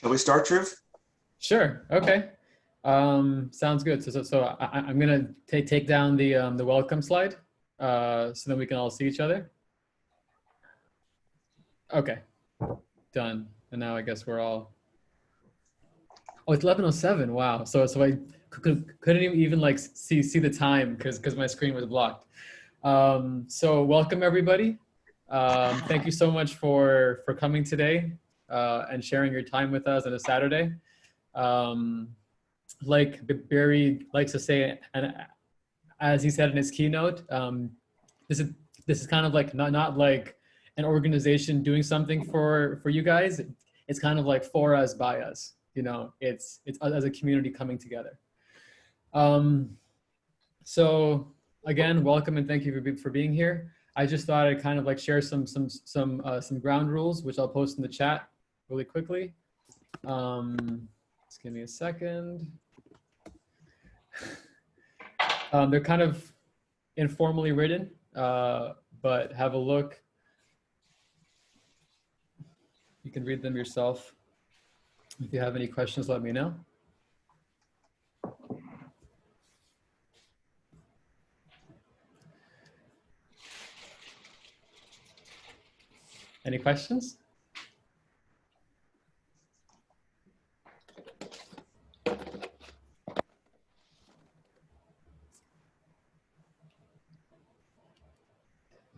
Shall we start, Truth? Sure. Okay. Sounds good. I'm gonna take down the welcome slide, so that we can all see each other. Okay. Done. And now I guess we're all. Oh, it's 11:07. Wow. So I couldn't even like see the time because my screen was blocked. So welcome everybody. Thank you so much for coming today and sharing your time with us on a Saturday. Like Barry likes to say, and as he said in his keynote, this is kind of like not like an organization doing something for you guys. It's kind of like for us, by us. You know, it's as a community coming together. So again, welcome and thank you for being here. I just thought I'd kind of like share some ground rules, which I'll post in the chat really quickly. Just give me a second. They're kind of informally written, but have a look. You can read them yourself. If you have any questions, let me know. Any questions?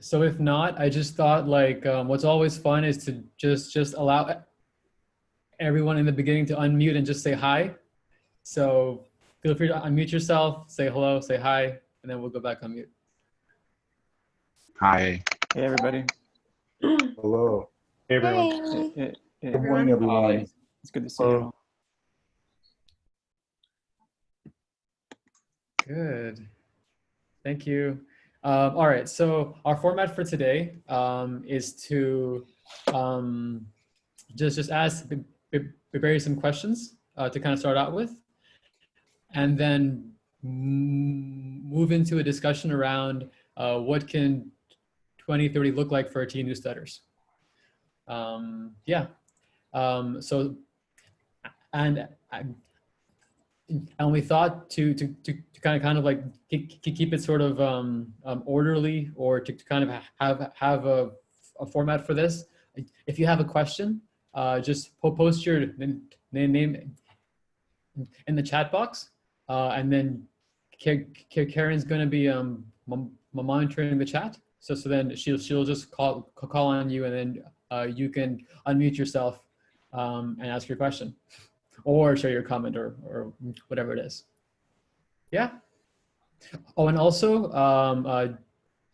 So if not, I just thought like what's always fun is to just allow everyone in the beginning to unmute and just say hi. So feel free to unmute yourself, say hello, say hi, and then we'll go back on mute. Hi. Hey, everybody. Hello. Hey, everyone. Hey, Good morning, everyone. it's good to see you all. Good. Thank you. All right, so our format for today is to just ask Barry some questions to kind of start out with, and then move into a discussion around what can 2030 look like for our teen new stutters. Yeah. So, and we thought to kind of like keep it sort of orderly, or to kind of have a format for this. If you have a question, just post your name in the chat box, and then Karen's going to be monitoring the chat. So then she'll just call on you, and then you can unmute yourself and ask your question, or share your comment, or whatever it is. Yeah. Oh, and also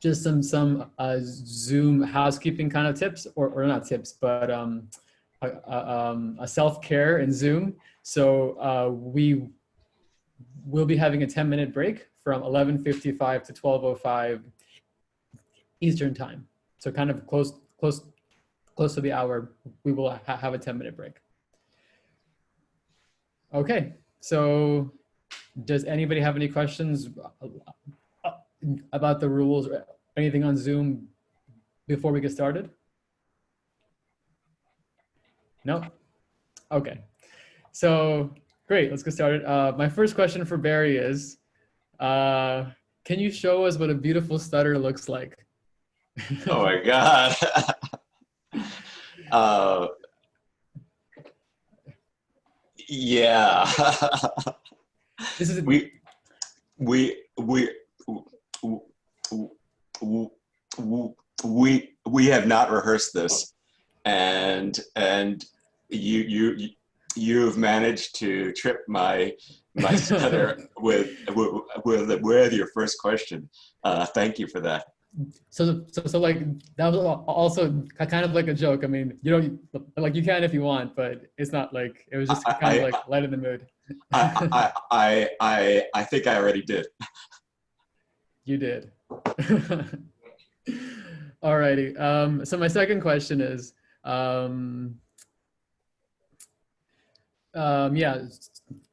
just some Zoom housekeeping kind of tips, or not tips, but a self-care in Zoom. So we will be having a 10-minute break from 11:55 to 12:05 Eastern time. So kind of close to the hour, we will have a 10-minute break. Okay, so does anybody have any questions about the rules or anything on Zoom before we get started? No? Okay, so great, let's get started. My first question for Barry is, can you show us what a beautiful stutter looks like? Oh my God. Yeah. This is we have not rehearsed this, and you've managed to trip my stutter with your first question. Thank you for that. So like that was also kind of like a joke. I mean, you don't like, you can if you want, but it's not like, it was just kind of like light in the mood. I think I already did. You did. Alrighty. So my second question is, yeah.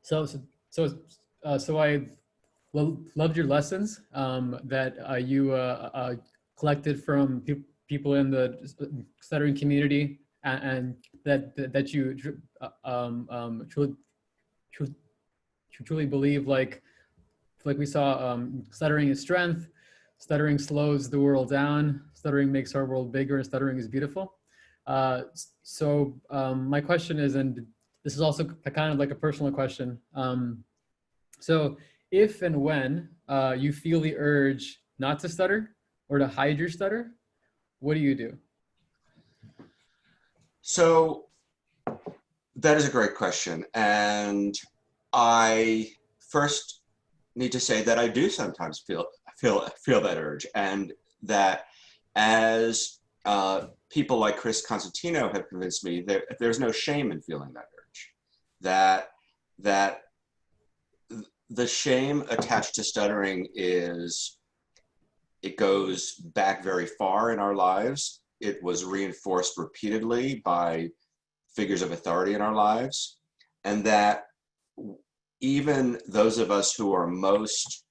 So I loved your lessons that you collected from people in the stuttering community and that you truly believe, like we saw, stuttering is strength, stuttering slows the world down, stuttering makes our world bigger, and stuttering is beautiful. My question is, and this is also kind of like a personal question. So if and when you feel the urge not to stutter or to hide your stutter, what do you do? So that is a great question. And I first need to say that I do sometimes feel that urge, and that as people like Chris Constantino have convinced me, there's no shame in feeling that urge. That the shame attached to stuttering it goes back very far in our lives. It was reinforced repeatedly by figures of authority in our lives, and that even those of us who are most,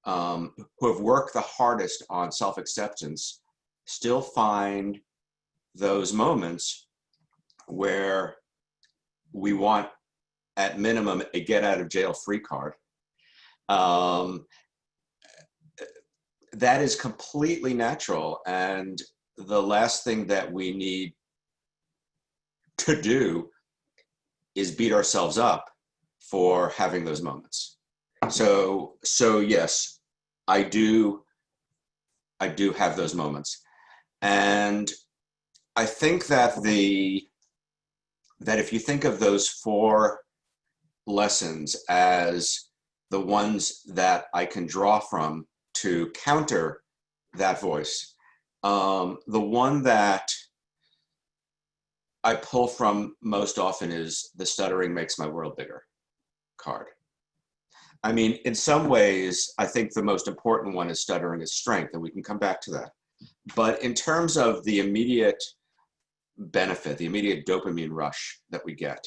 who have worked the hardest on self-acceptance, still find those moments where we want, at minimum, a get out of jail free card. That is completely natural, and the last thing that we need to do is beat ourselves up for having those moments. So yes, I do have those moments. And I think that if you think of those 4 lessons as the ones that I can draw from to counter that voice, the one that I pull from most often is the stuttering makes my world bigger card. I mean, in some ways, I think the most important one is stuttering is strength, and we can come back to that. But in terms of the immediate benefit, the immediate dopamine rush that we get,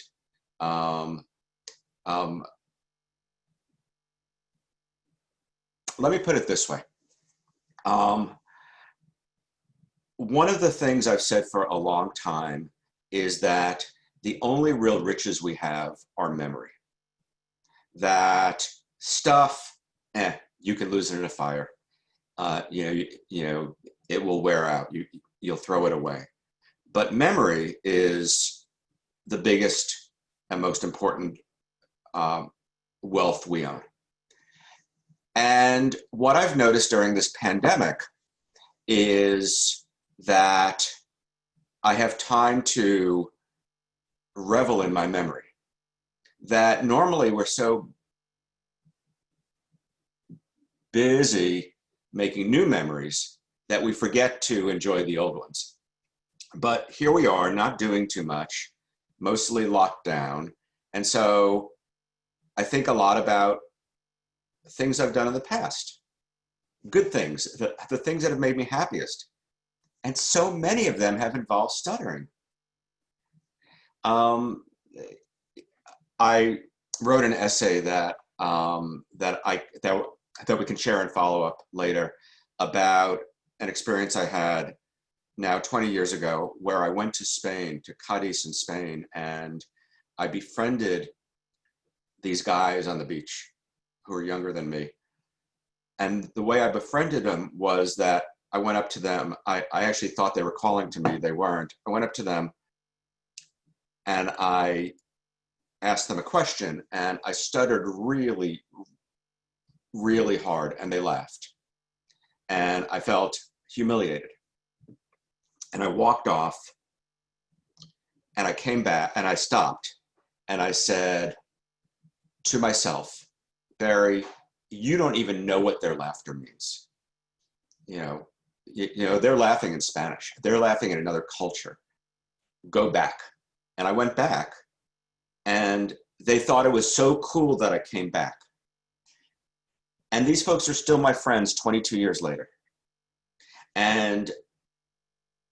let me put it this way. One of the things I've said for a long time is that the only real riches we have are memory. That stuff, you can lose it in a fire. You know, it will wear out. You'll throw it away. But memory is the biggest and most important wealth we own. And what I've noticed during this pandemic is that I have time to revel in my memory. That normally we're so busy making new memories that we forget to enjoy the old ones. But here we are, not doing too much, mostly locked down. And so I think a lot about things I've done in the past, good things, the things that have made me happiest. And so many of them have involved stuttering. I wrote an essay that we can share and follow up later about an experience I had now 20 years ago, where I went to Spain, to Cadiz in Spain, and I befriended these guys on the beach who were younger than me. And the way I befriended them was that I went up to them. I actually thought they were calling to me. They weren't. I went up to them and I asked them a question, and I stuttered really, really hard, and they laughed. And I felt humiliated. And I walked off, and I came back, and I stopped, and I said to myself, Barry, you don't even know what their laughter means. You know, they're laughing in Spanish. They're laughing in another culture. Go back. And I went back, and they thought it was so cool that I came back. And these folks are still my friends 22 years later. And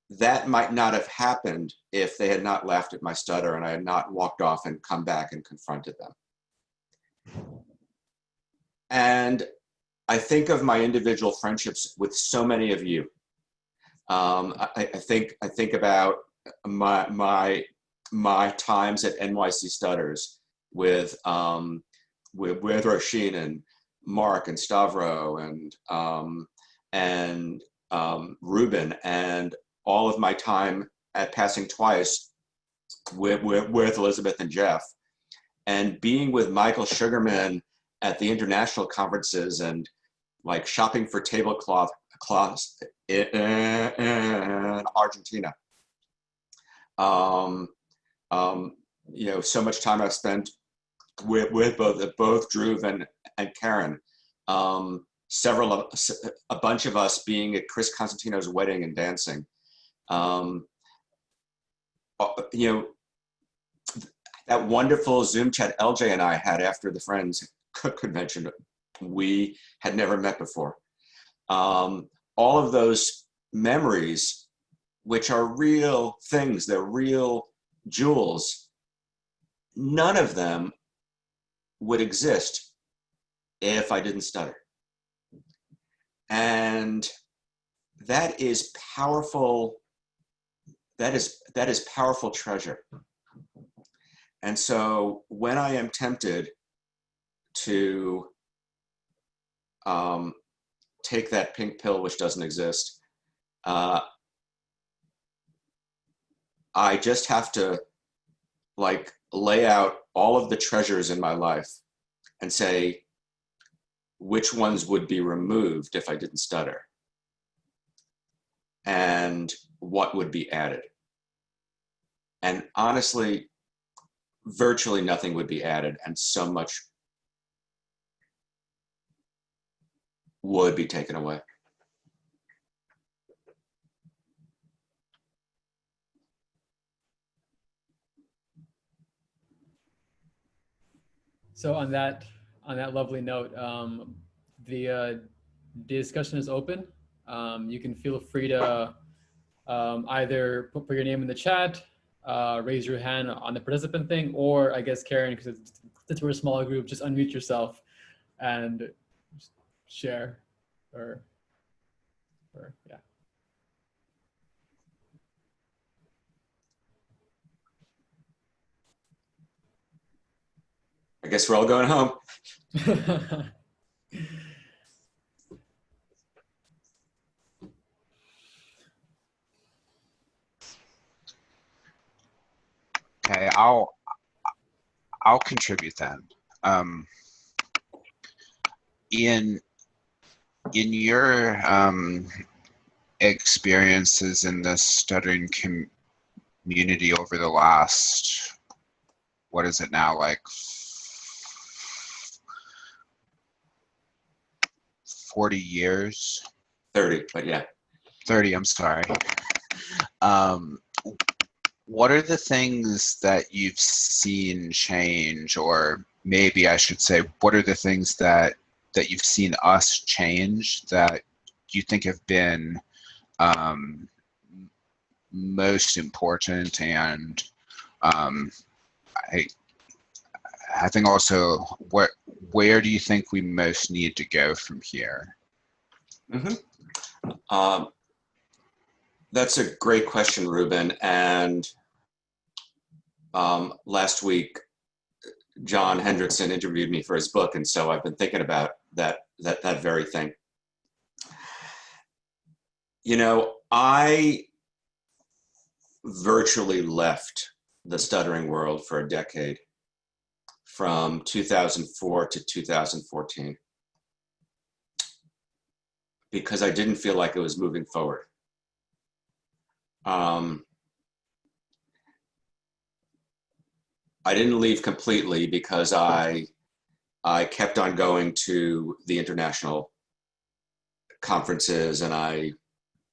that might not have happened if they had not laughed at my stutter and I had not walked off and come back and confronted them. And I think of my individual friendships with so many of you. I think about my times at NYC Stutters with Roshin and Mark and Stavro and Ruben, and all of my time at Passing Twice with Elizabeth and Jeff, and being with Michael Sugarman at the international conferences and like shopping for tablecloths in Argentina. You know, so much time I've spent with both Dhruv and Karen. A bunch of us being at Chris Constantino's wedding and dancing. You know, that wonderful Zoom chat LJ and I had after the Friends convention, we had never met before. All of those memories, which are real things, they're real jewels, none of them would exist if I didn't stutter. And that is powerful. That is powerful treasure. And so when I am tempted to take that pink pill, which doesn't exist, I just have to like lay out all of the treasures in my life and say, which ones would be removed if I didn't stutter? And what would be added? And honestly, virtually nothing would be added, and so much would be taken away. So on that lovely note, the discussion is open. You can feel free to either put your name in the chat, raise your hand on the participant thing, or I guess Karen, because since we're a small group, just unmute yourself and share, or yeah. I guess we're all going home. Okay, I'll contribute then. In your experiences in the stuttering community over the last, what is it now, like 40 years? 30, but yeah. 30, I'm sorry. What are the things that you've seen change, or maybe I should say, what are the things that you've seen us change that you think have been most important? And I think also, where do you think we most need to go from here? Mm-hmm. That's a great question, Ruben. And last week, John Hendrickson interviewed me for his book, and so I've been thinking about that very thing. You know, I virtually left the stuttering world for a decade, from 2004 to 2014, because I didn't feel like it was moving forward. I didn't leave completely because I kept on going to the international conferences, and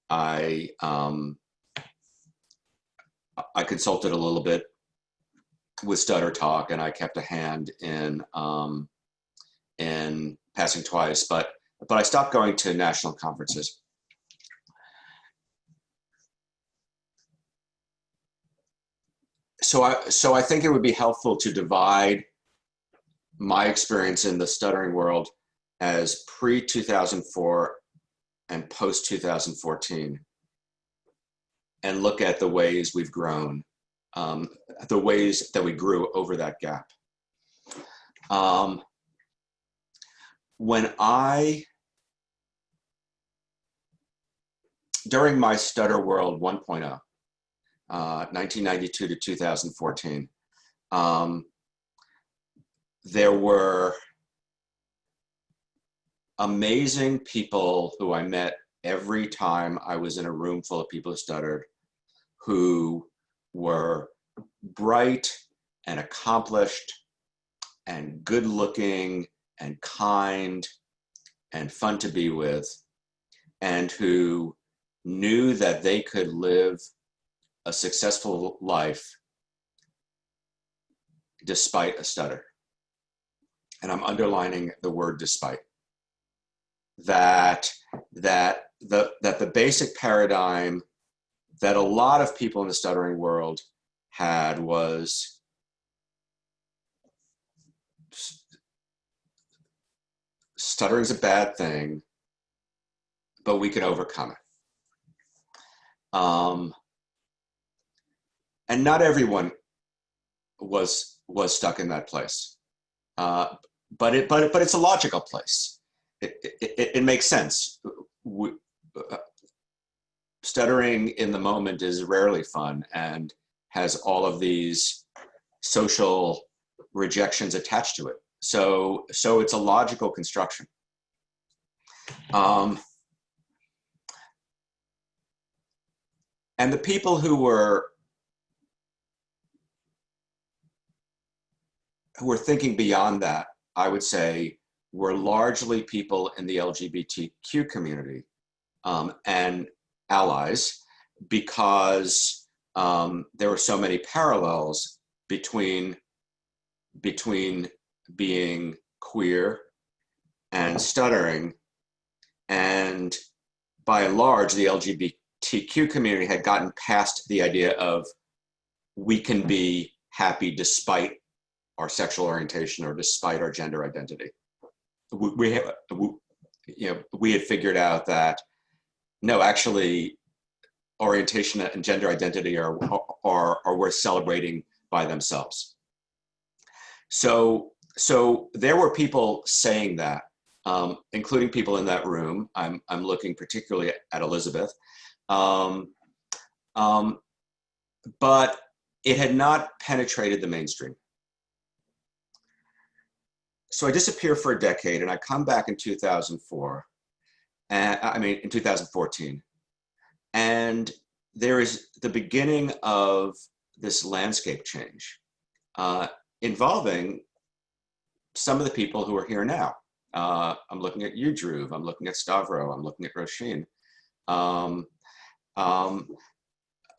I consulted a little bit with Stutter Talk, and I kept a hand in Passing Twice, but I stopped going to national conferences. So I think it would be helpful to divide my experience in the stuttering world as pre-2004 and post-2014. and look at the ways we've grown, the ways that we grew over that gap. During my Stutter World 1.0, 1992 to 2014, there were amazing people who I met every time I was in a room full of people who stuttered, who were bright and accomplished and good looking and kind and fun to be with, and who knew that they could live a successful life despite a stutter. And I'm underlining the word despite. That the basic paradigm that a lot of people in the stuttering world had was stuttering is a bad thing, but we can overcome it. And not everyone was stuck in that place, but it's a logical place. It makes sense. Stuttering in the moment is rarely fun and has all of these social rejections attached to it. So it's a logical construction. And the people who were thinking beyond that, I would say, were largely people in the LGBTQ community and allies, because there were so many parallels between being queer and stuttering. And by and large, the LGBTQ community had gotten past the idea of we can be happy despite our sexual orientation or despite our gender identity. We had figured out that no, actually, orientation and gender identity are worth celebrating by themselves. So there were people saying that, including people in that room. I'm looking particularly at Elizabeth, but it had not penetrated the mainstream. So I disappear for a decade, and I come back in 2004. In 2014, and there is the beginning of this landscape change involving some of the people who are here now. I'm looking at you, Dhruv. I'm looking at Stavro. I'm looking at Roisin.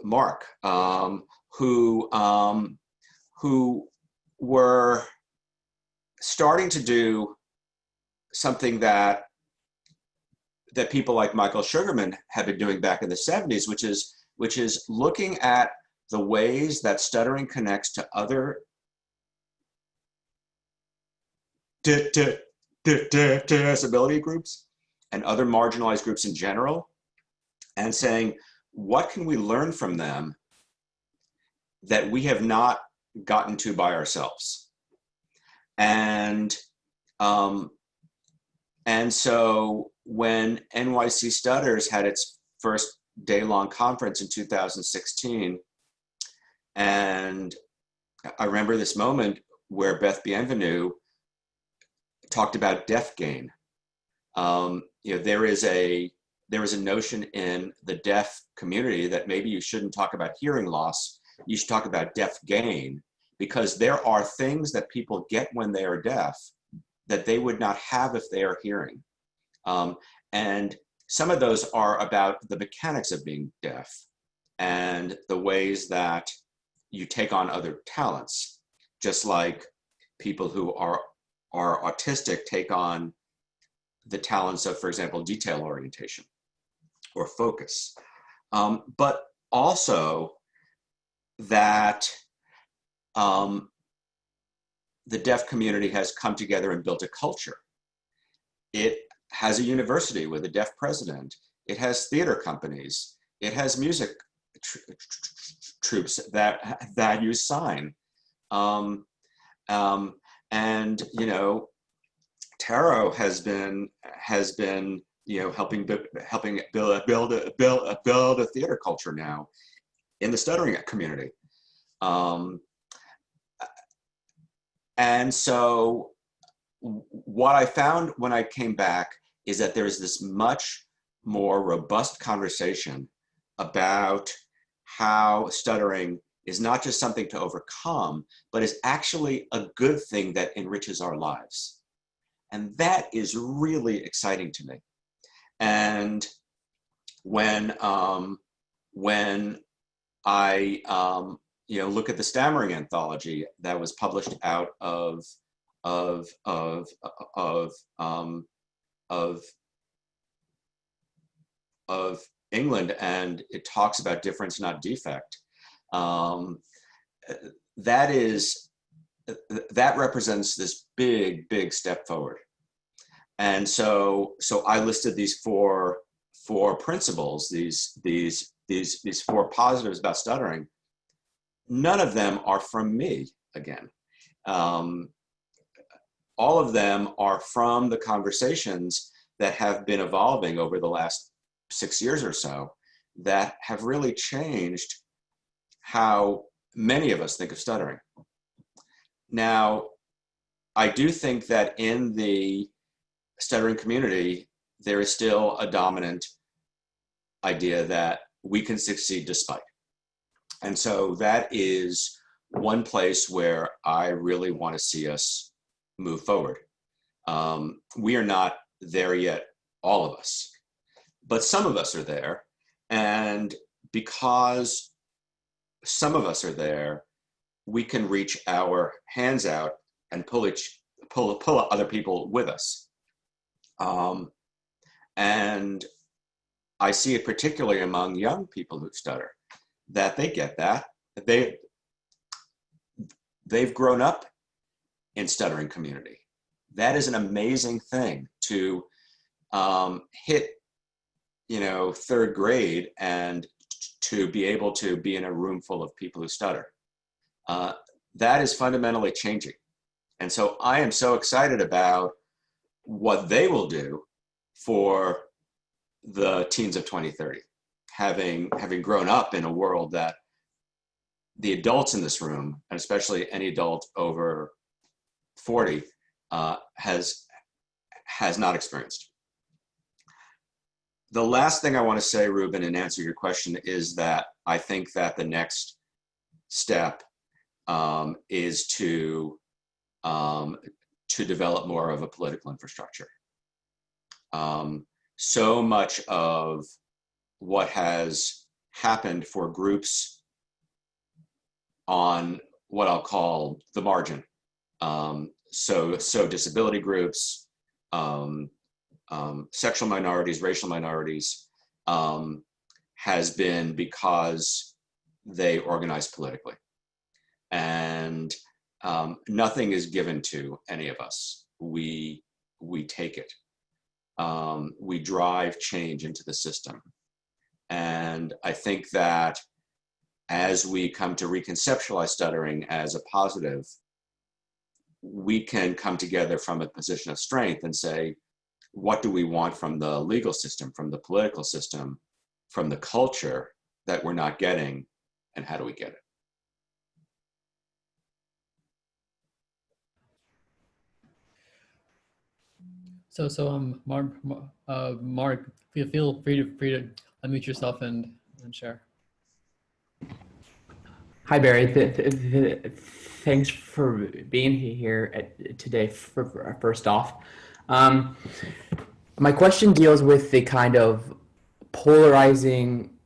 Mark, who were starting to do something that people like Michael Sugarman had been doing back in the 70s, which is looking at the ways that stuttering connects to other disability groups and other marginalized groups in general, and saying, what can we learn from them that we have not gotten to by ourselves? And so when NYC Stutters had its first day-long conference in 2016, and I remember this moment where Beth Bienvenue talked about deaf gain. There is a notion in the deaf community that maybe you shouldn't talk about hearing loss, you should talk about deaf gain, because there are things that people get when they are deaf that they would not have if they are hearing. And some of those are about the mechanics of being deaf and the ways that you take on other talents, just like people who are autistic take on the talents of, for example, detail orientation or focus. But also that the deaf community has come together and built a culture. It has a university with a deaf president. It has theater companies. It has music troops that use sign. And Taro has been helping build a theater culture now in the stuttering community. And so what I found when I came back is that there's this much more robust conversation about how stuttering is not just something to overcome, but is actually a good thing that enriches our lives. And that is really exciting to me. And when I look at the stammering anthology that was published out of England, and it talks about difference, not defect. That represents this big step forward. And so I listed these four principles, these four positives about stuttering. None of them are from me again. All of them are from the conversations that have been evolving over the last 6 years or so that have really changed how many of us think of stuttering. Now, I do think that in the stuttering community, there is still a dominant idea that we can succeed despite. And so that is one place where I really want to see us move forward. We are not there yet, all of us, but some of us are there. And because some of us are there, we can reach our hands out and pull other people with us. And I see it particularly among young people who stutter, that they get that. They've grown up in stuttering community. That is an amazing thing to hit, third grade and to be able to be in a room full of people who stutter. That is fundamentally changing. And so I am so excited about what they will do for the teens of 2030, having grown up in a world that the adults in this room, and especially any adult over 40, has not experienced. The last thing I want to say, Ruben, and answer your question, is that I think that the next step is to develop more of a political infrastructure. So much of what has happened for groups on what I'll call the margin, so disability groups, sexual minorities, racial minorities, has been because they organize politically. And nothing is given to any of us. We take it. We drive change into the system. And I think that as we come to reconceptualize stuttering as a positive, we can come together from a position of strength and say, what do we want from the legal system, from the political system, from the culture that we're not getting, and how do we get it? Mark, feel free to unmute yourself and share. Hi, Barry. Thanks for being here today. First off, my question deals with the kind of polarizing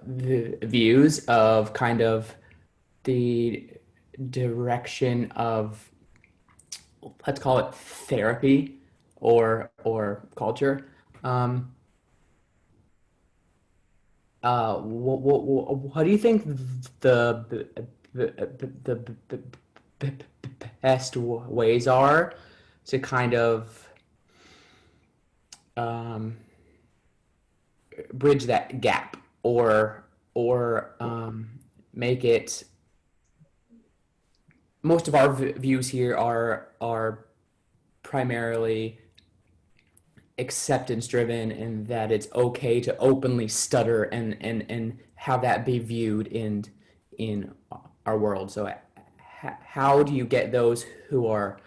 views of kind of the direction of, let's call it therapy or culture. What do you think the best ways are to kind of bridge that gap or make it. Most of our views here are primarily acceptance driven, and that it's okay to openly stutter and have that be viewed in our world. So how do you get those who are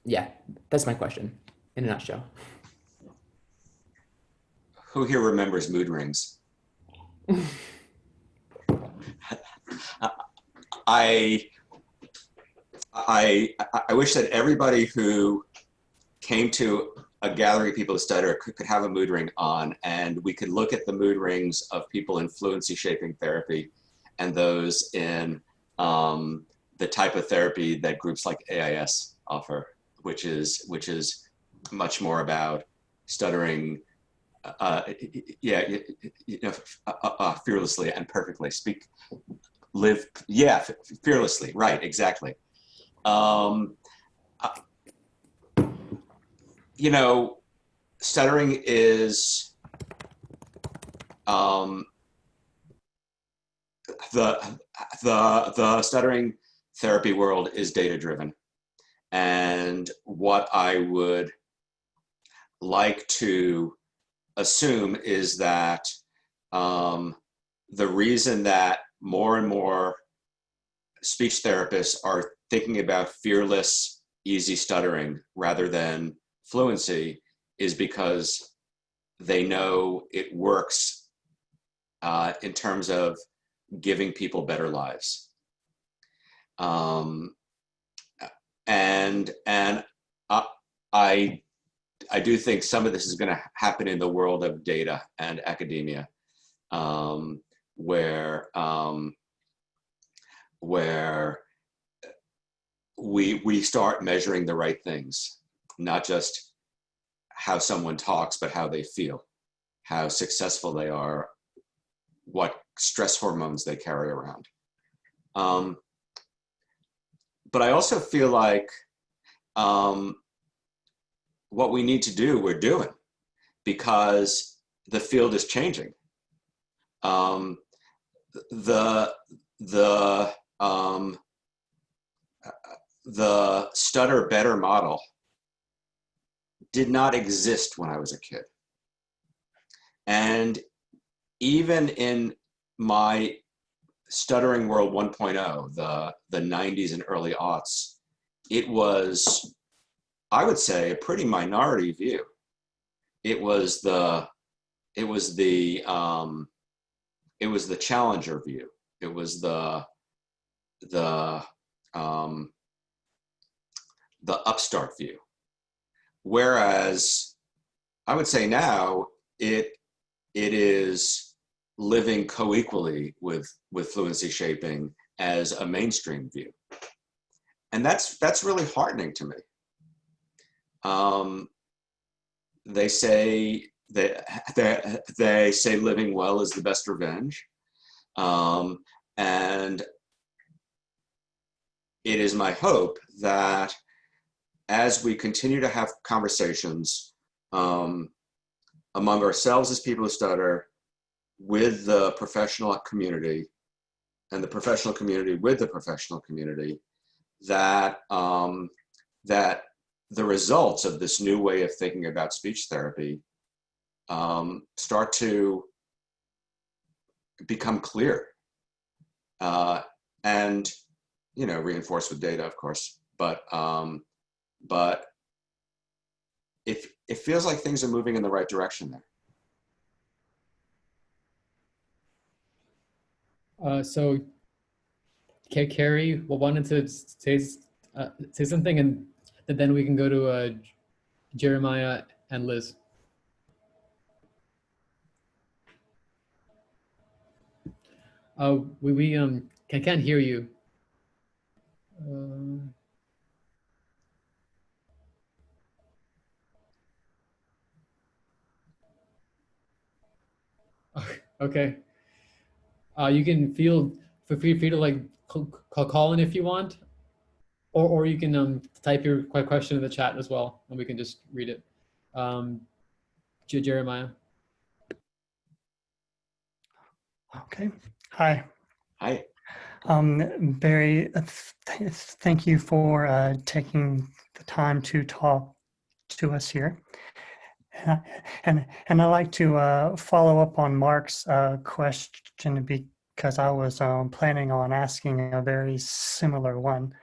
yeah, that's my question in a nutshell. Who here remembers mood rings? I wish that everybody who came to a gathering of people who stutter could have a mood ring on, and we could look at the mood rings of people in fluency shaping therapy and those in the type of therapy that groups like AIS offer, which is much more about stuttering, fearlessly and perfectly. Fearlessly, right, exactly. Stuttering is the stuttering therapy world is data driven, and what I would like to assume is that the reason that more and more speech therapists are thinking about fearless, easy stuttering rather than fluency is because they know it works in terms of giving people better lives. And I do think some of this is going to happen in the world of data and academia, where we start measuring the right things, not just how someone talks, but how they feel, how successful they are, what stress hormones they carry around. But I also feel like what we need to do, we're doing, because the field is changing. The stutter better model did not exist when I was a kid. And even in my stuttering world 1.0, the 90s and early aughts, it was, I would say, a pretty minority view. It was the challenger view. It was the upstart view. Whereas I would say now it is living co-equally with fluency shaping as a mainstream view. And that's really heartening to me. They say they say living well is the best revenge. And it is my hope that as we continue to have conversations among ourselves as people who stutter, with the professional community, and the professional community with the professional community, that that the results of this new way of thinking about speech therapy start to become clear, and reinforced with data, of course. But it feels like things are moving in the right direction there. So, Carrie wanted to say something, and then we can go to Jeremiah and Liz. We can't hear you. Okay. You can feel free to like call in if you want, or you can type your question in the chat as well, and we can just read it. Jeremiah. Okay. Hi. Hi. Barry, thank you for taking the time to talk to us here. And and I'd like to follow up on Mark's question because I was planning on asking a very similar one.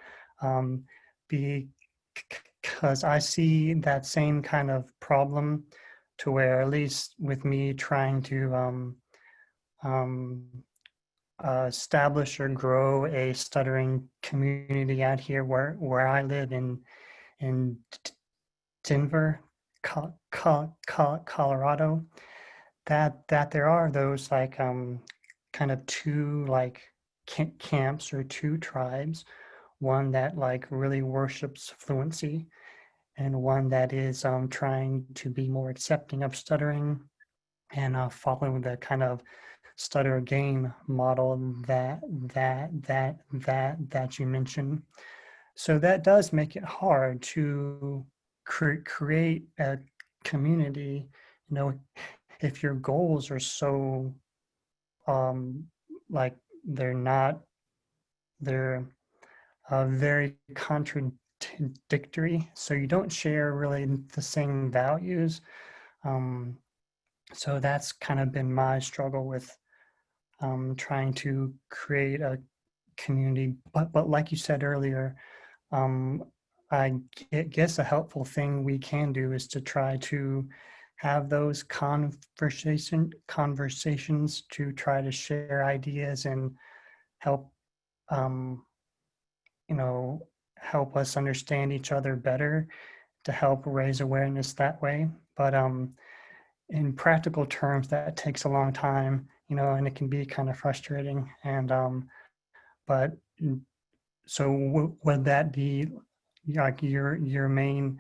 Um, because I see that same kind of problem to where, at least with me trying to um, establish or grow a stuttering community out here where I live in Denver, Colorado, that there are those like kind of two like camps or two tribes, one that like really worships fluency and one that is trying to be more accepting of stuttering and following the kind of stutter game model that you mentioned. So that does make it hard to create a community. You know, if your goals are so like they're very contradictory. So you don't share really the same values. So that's kind of been my struggle with trying to create a community. But like you said earlier, I guess a helpful thing we can do is to try to have those conversations to try to share ideas and help, you know, help us understand each other better, to help raise awareness that way. But in practical terms, that takes a long time, you know, and it can be kind of frustrating. And but so would that be like your main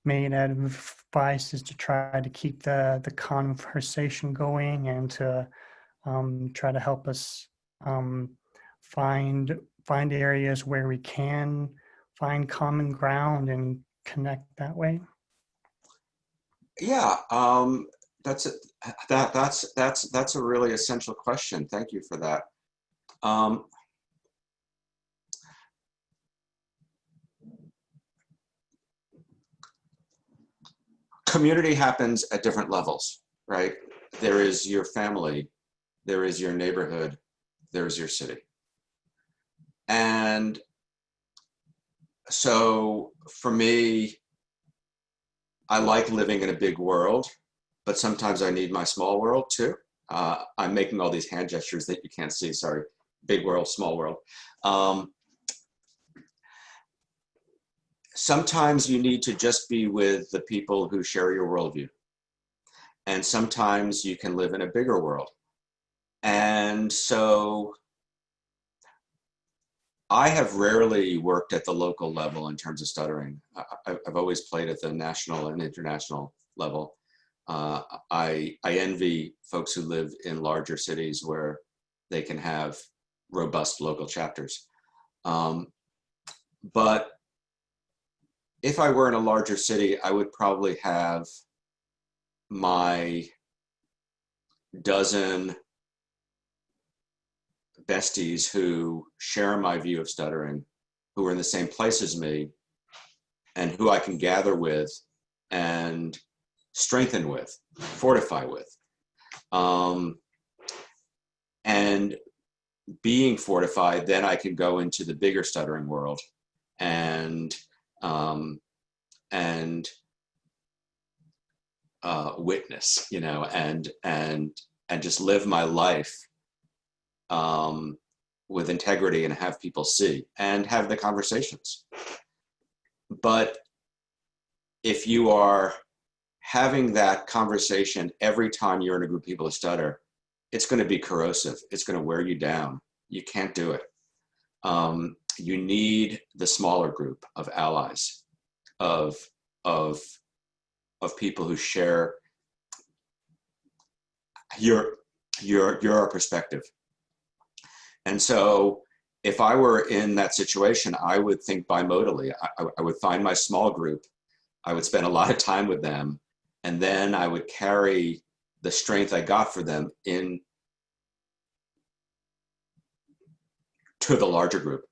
advice is to try to keep the conversation going and to try to help us find areas where we can find common ground and connect that way? Yeah, that's that's a really essential question. Thank you for that. Community happens at different levels, right? There is your family, there is your neighborhood, there's your city. And so for me, I like living in a big world, but sometimes I need my small world too. I'm making all these hand gestures that you can't see, sorry. Big world, small world. Sometimes you need to just be with the people who share your worldview. And sometimes you can live in a bigger world. And so I have rarely worked at the local level in terms of stuttering. I've always played at the national and international level. I envy folks who live in larger cities where they can have robust local chapters. But if I were in a larger city, I would probably have my dozen besties who share my view of stuttering, who are in the same place as me, and who I can gather with and strengthen with, fortify with. And being fortified, then I can go into the bigger stuttering world and witness, you know, and just live my life with integrity and have people see and have the conversations. But if you are having that conversation every time you're in a group of people who stutter, it's going to be corrosive. It's going to wear you down. You can't do it. You need the smaller group of allies, of people who share your perspective. And so if I were in that situation, I would think bimodally. I would find my small group. I would spend a lot of time with them. And then I would carry the strength I got for them to the larger group.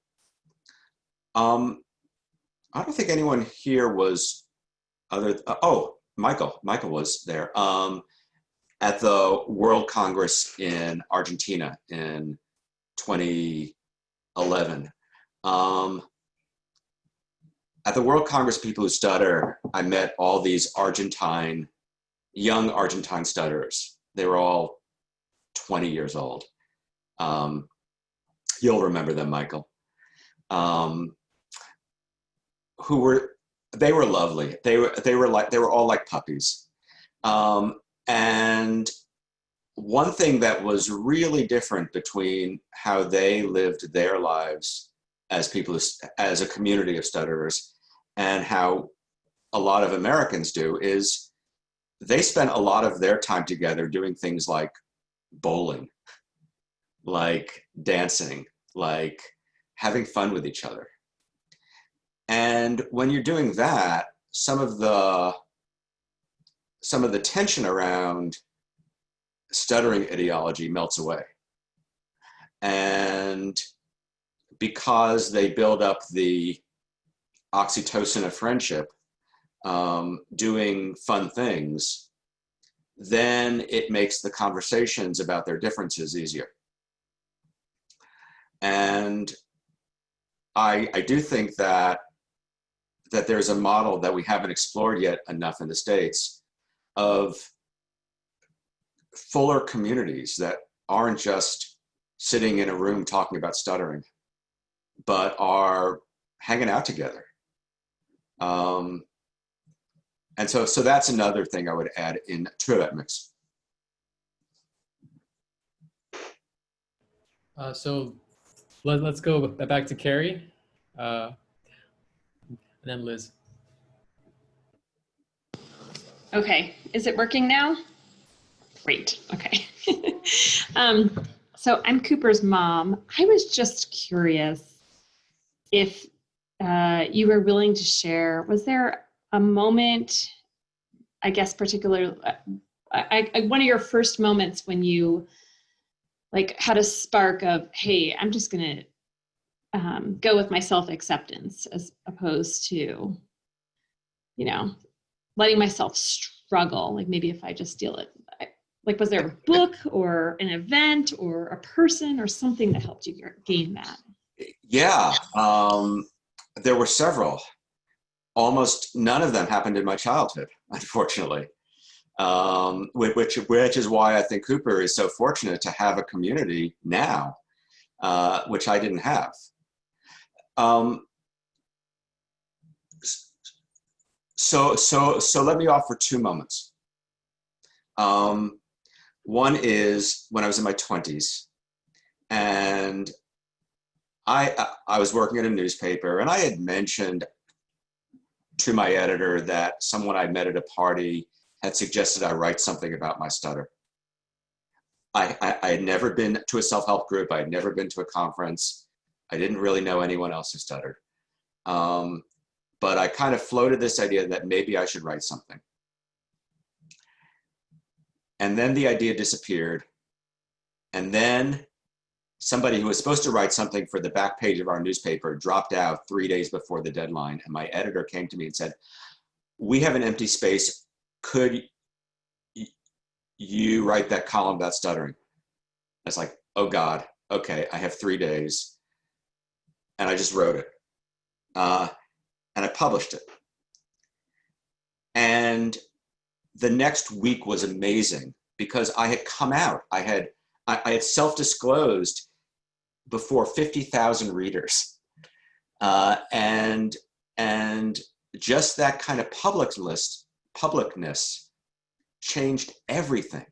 I don't think anyone here was oh, Michael was there at the World Congress in Argentina in 2011. At the World Congress of People Who Stutter, I met all these young Argentine stutterers. They were all 20 years old. You'll remember them, Michael. They were lovely. They were all like puppies. And one thing that was really different between how they lived their lives as a community of stutterers and how a lot of Americans do is they spent a lot of their time together doing things like bowling, like dancing, like having fun with each other. And when you're doing that, some of the tension around stuttering ideology melts away. And because they build up the oxytocin of friendship, doing fun things, then it makes the conversations about their differences easier. And I do think that there's a model that we haven't explored yet enough in the States of fuller communities that aren't just sitting in a room talking about stuttering, but are hanging out together. And so that's another thing I would add to that mix. So let's go back to Carrie, and then Liz. Okay, is it working now? Great, okay. So I'm Cooper's mom. I was just curious if you were willing to share, was there a moment, I guess particularly, one of your first moments when you like had a spark of, hey, I'm just gonna go with my self-acceptance as opposed to, you know, letting myself struggle. Like maybe if I just deal it, like was there a book or an event or a person or something that helped you gain that? Yeah, there were several. Almost none of them happened in my childhood, unfortunately. Which is why I think Cooper is so fortunate to have a community now, which I didn't have. So let me offer two moments. One is when I was in my 20s, and I was working at a newspaper, and I had mentioned to my editor that someone I met at a party had suggested I write something about my stutter. I had never been to a self-help group. I had never been to a conference. I didn't really know anyone else who stuttered. But I kind of floated this idea that maybe I should write something. And then the idea disappeared. And then somebody who was supposed to write something for the back page of our newspaper dropped out 3 days before the deadline. And my editor came to me and said, "We have an empty space. Could you write that column about stuttering?" I was like, oh God, okay, I have 3 days. And I just wrote it. And I published it. And the next week was amazing because I had come out. I had self-disclosed before 50,000 readers. And just that kind of publicness changed everything.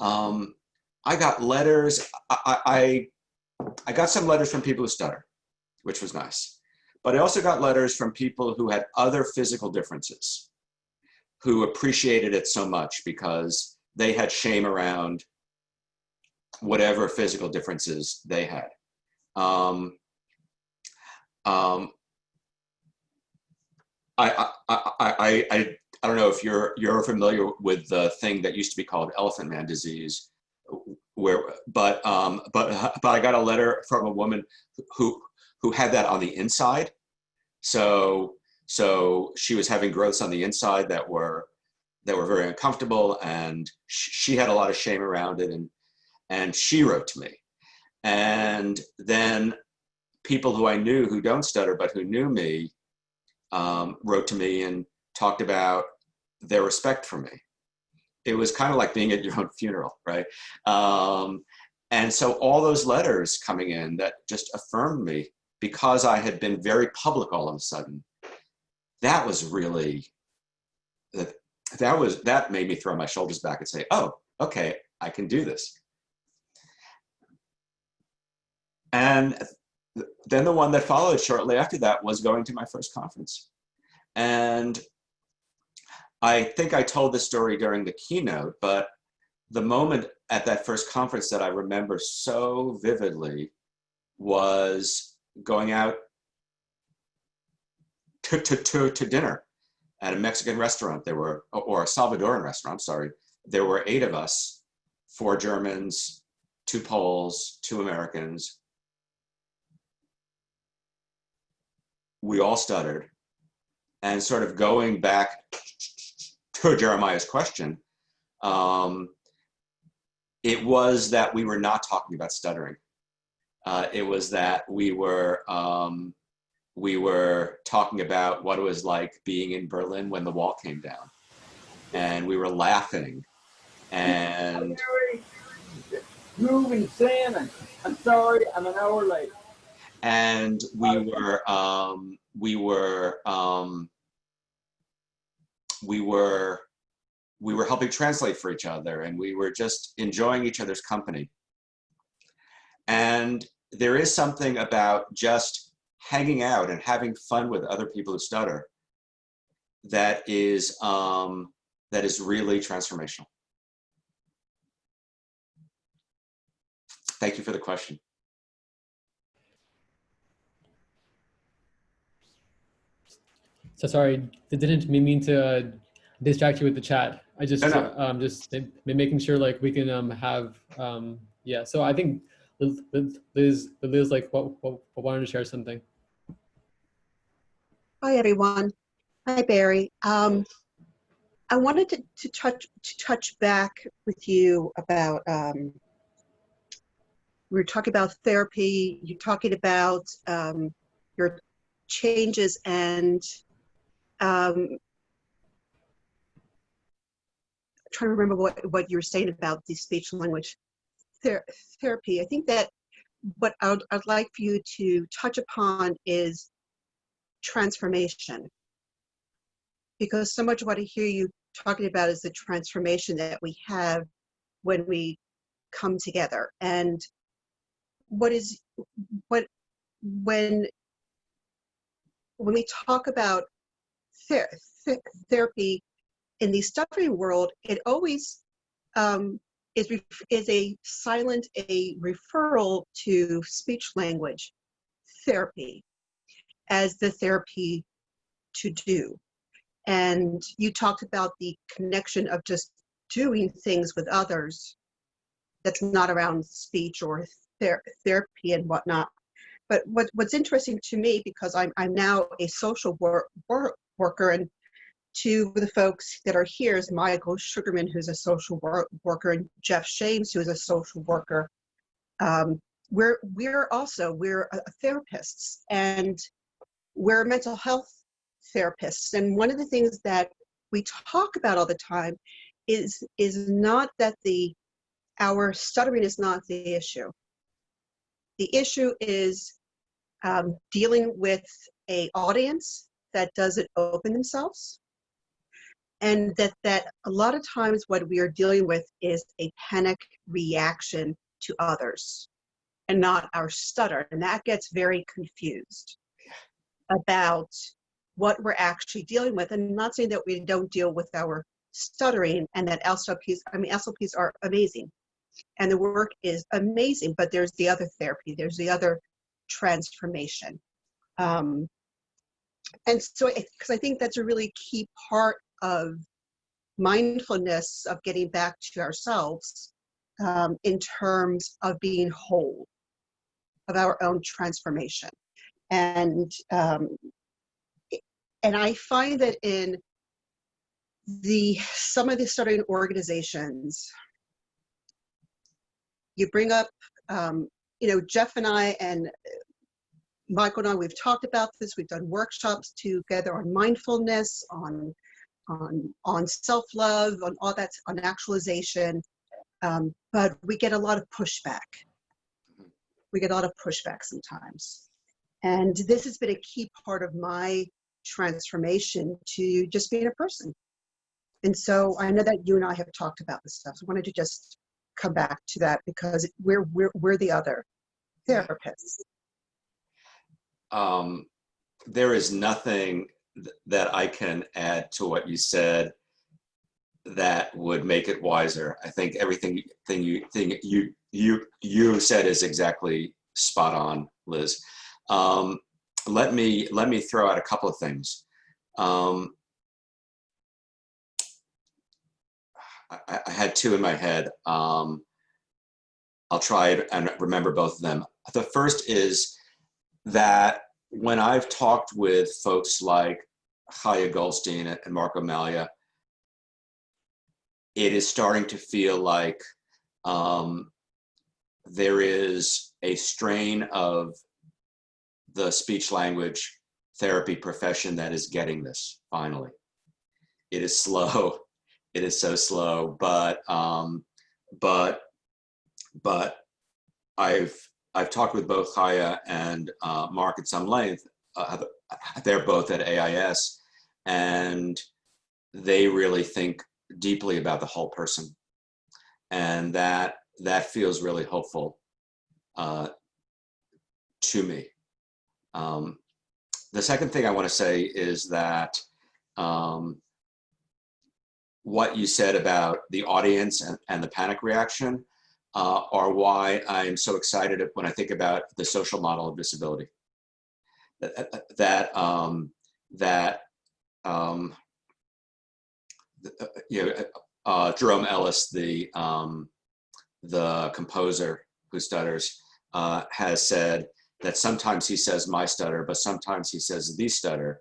I got letters. I got some letters from people who stutter, which was nice. But I also got letters from people who had other physical differences, who appreciated it so much because they had shame around whatever physical differences they had. I don't know if you're familiar with the thing that used to be called Elephant Man disease, but I got a letter from a woman who had that on the inside. So she was having growths on the inside that were very uncomfortable, and she had a lot of shame around it, and she wrote to me. And then people who I knew who don't stutter but who knew me wrote to me and talked about their respect for me. It was kind of like being at your own funeral, right? And so all those letters coming in that just affirmed me because I had been very public all of a sudden, that was really, that made me throw my shoulders back and say, oh, okay, I can do this. And then the one that followed shortly after that was going to my first conference. And I think I told this story during the keynote, but the moment at that first conference that I remember so vividly was going out to dinner at a Mexican restaurant. Or a Salvadoran restaurant, I'm sorry. There were 8 of us, 4 Germans, 2 Poles, 2 Americans. We all stuttered. And sort of going back to Jeremiah's question, it was that we were not talking about stuttering. It was that we were talking about what it was like being in Berlin when the wall came down, and we were laughing. And moving salmon. I'm sorry, I'm an hour late. And we were helping translate for each other, and we were just enjoying each other's company. And there is something about just hanging out and having fun with other people who stutter that is really transformational. Thank you for the question. So sorry, I didn't mean to distract you with the chat. I just No. just making sure like we can have yeah. So I think Liz like wanted to share something. Hi everyone. Hi Barry. I wanted to touch back with you about we were talking about therapy. You're talking about your changes and trying to remember what you were saying about the speech language therapy. I think that what I'd like for you to touch upon is transformation, because so much of what I hear you talking about is the transformation that we have when we come together. And when we talk about therapy in the stuttering world, it always is a referral to speech language therapy as the therapy to do. And you talked about the connection of just doing things with others that's not around speech or therapy and whatnot. But what's interesting to me, because I'm now a social worker, and 2 of the folks that are here is Michael Sugarman, who's a social worker, and Jeff Shames, who is a social worker. We're therapists, and we're mental health therapists. And one of the things that we talk about all the time is not that our stuttering is not the issue. The issue is dealing with an audience that doesn't open themselves, and that a lot of times what we are dealing with is a panic reaction to others and not our stutter. And that gets very confused about what we're actually dealing with. And I'm not saying that we don't deal with our stuttering and that SLPs, SLPs are amazing and the work is amazing, but there's the other therapy, there's the other transformation. And so, because I think that's a really key part of mindfulness, of getting back to ourselves, in terms of being whole, of our own transformation. And I find that in some of the stuttering organizations, you bring up, Jeff and I and Michael and I, we've talked about this. We've done workshops together on mindfulness, on self-love, on all that, on actualization. But we get a lot of pushback. We get a lot of pushback sometimes. And this has been a key part of my transformation to just being a person. And so I know that you and I have talked about this stuff. So I wanted to just come back to that because we're the other therapists. There is nothing that I can add to what you said that would make it wiser. I think everything you said is exactly spot on, Liz. Let me throw out a couple of things. I had two in my head. I'll try and remember both of them. The first is that when I've talked with folks like Chaya Goldstein and Marco Malia, it is starting to feel like there is a strain of the speech language therapy profession that is getting this finally. It is slow. It is so slow, but I've talked with both Chaya and Mark at some length. They're both at AIS, and they really think deeply about the whole person, and that feels really hopeful to me. The second thing I want to say is that what you said about the audience and the panic reaction are why I'm so excited when I think about the social model of disability. Jerome Ellis, the composer who stutters, has said that sometimes he says my stutter, but sometimes he says the stutter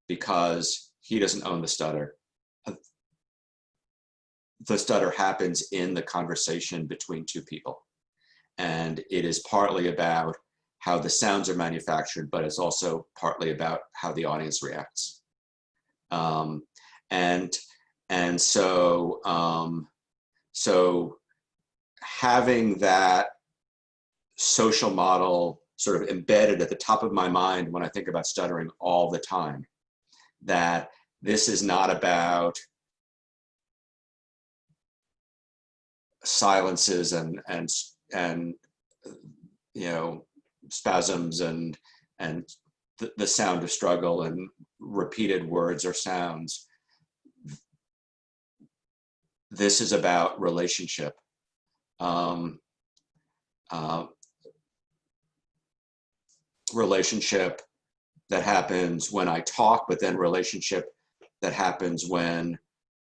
because he doesn't own the stutter. The stutter happens in the conversation between two people. And it is partly about how the sounds are manufactured, but it's also partly about how the audience reacts. So having that social model sort of embedded at the top of my mind when I think about stuttering all the time, that this is not about silences and spasms and the sound of struggle and repeated words or sounds. This is about relationship. Relationship that happens when I talk, but then relationship that happens when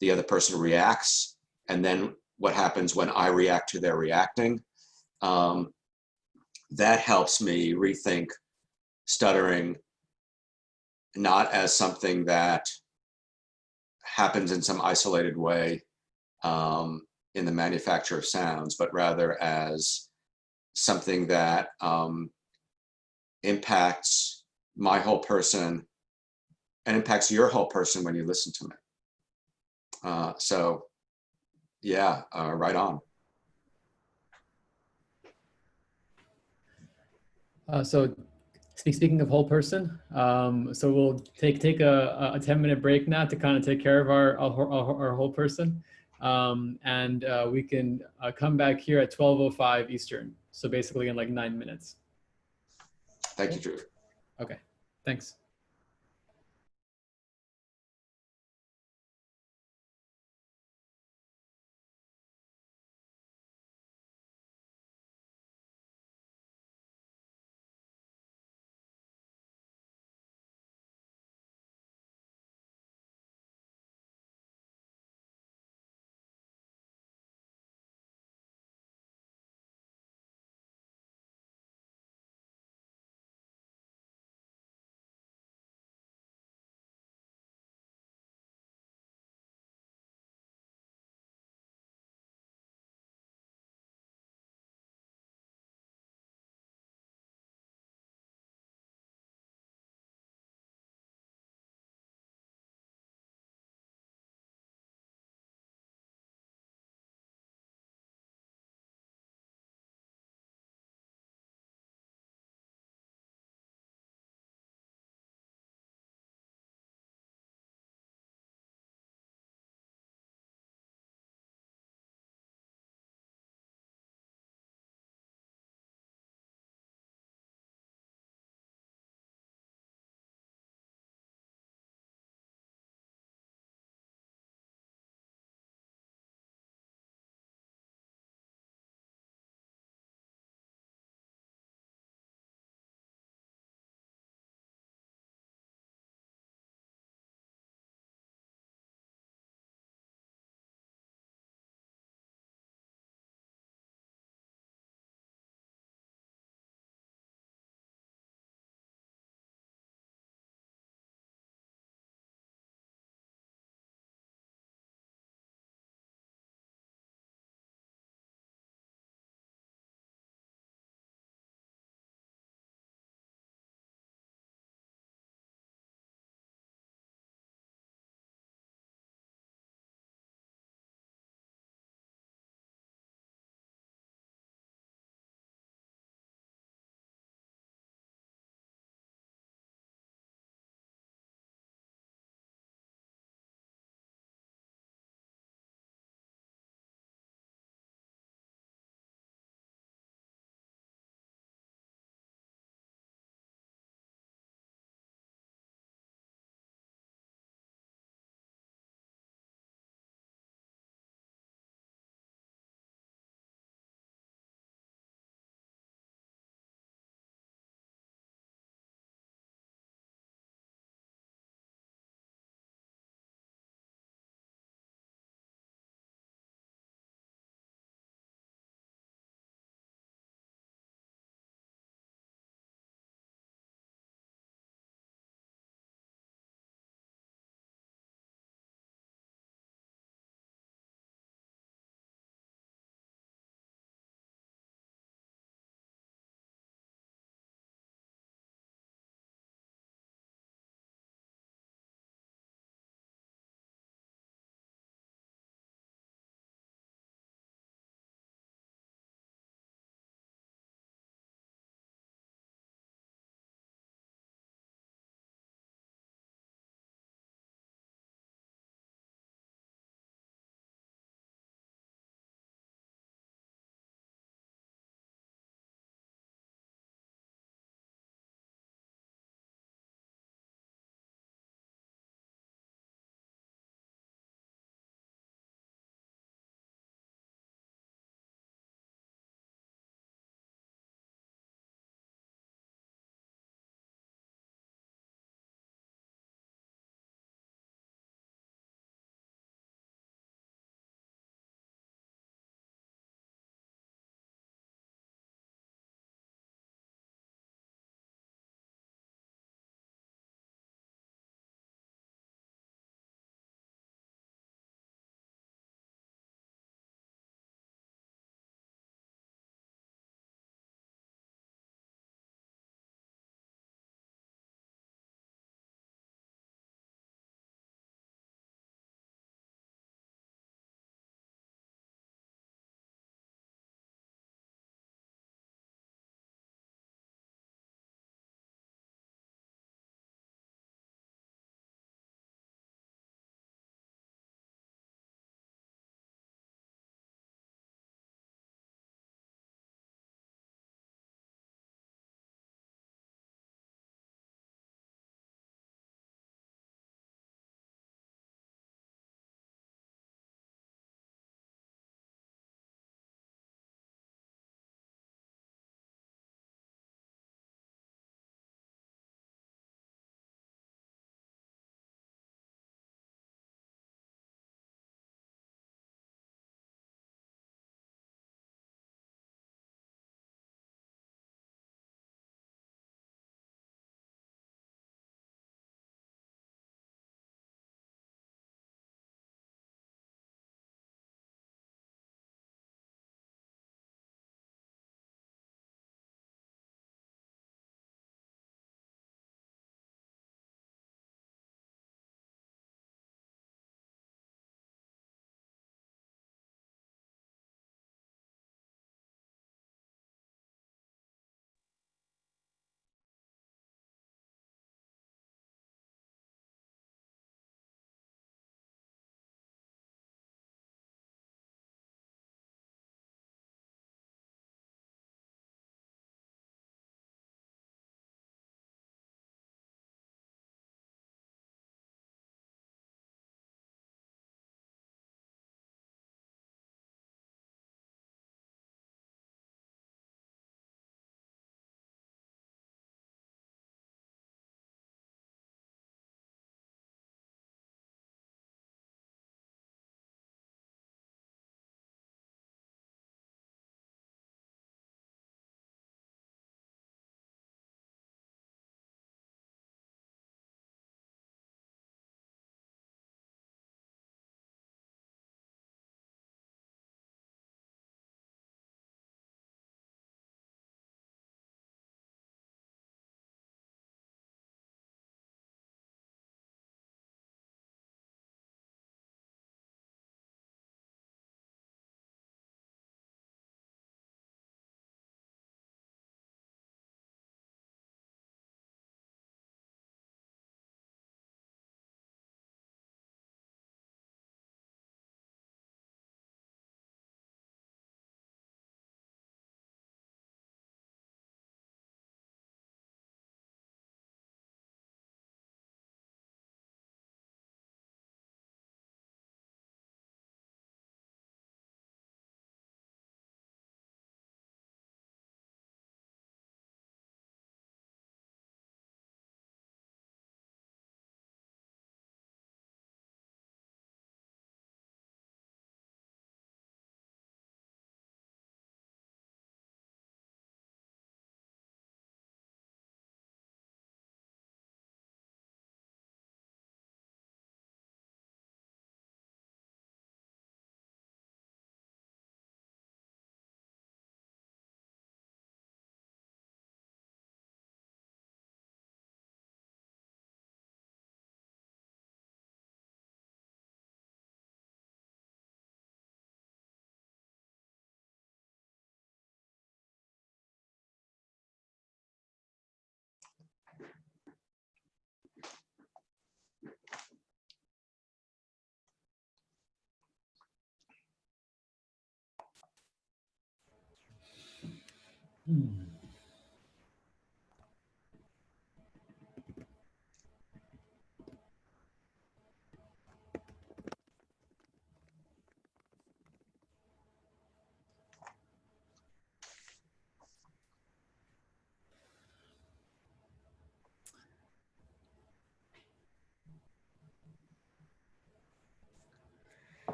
the other person reacts, and then what happens when I react to their reacting. That helps me rethink stuttering not as something that happens in some isolated way in the manufacture of sounds, but rather as something that impacts my whole person and impacts your whole person when you listen to me. So yeah, right on. So speaking of whole person, so we'll take a 10-minute break now to kind of take care of our whole person. And we can come back here at 12:05 Eastern. So basically in like 9 minutes. Thank you, Drew. Okay, thanks.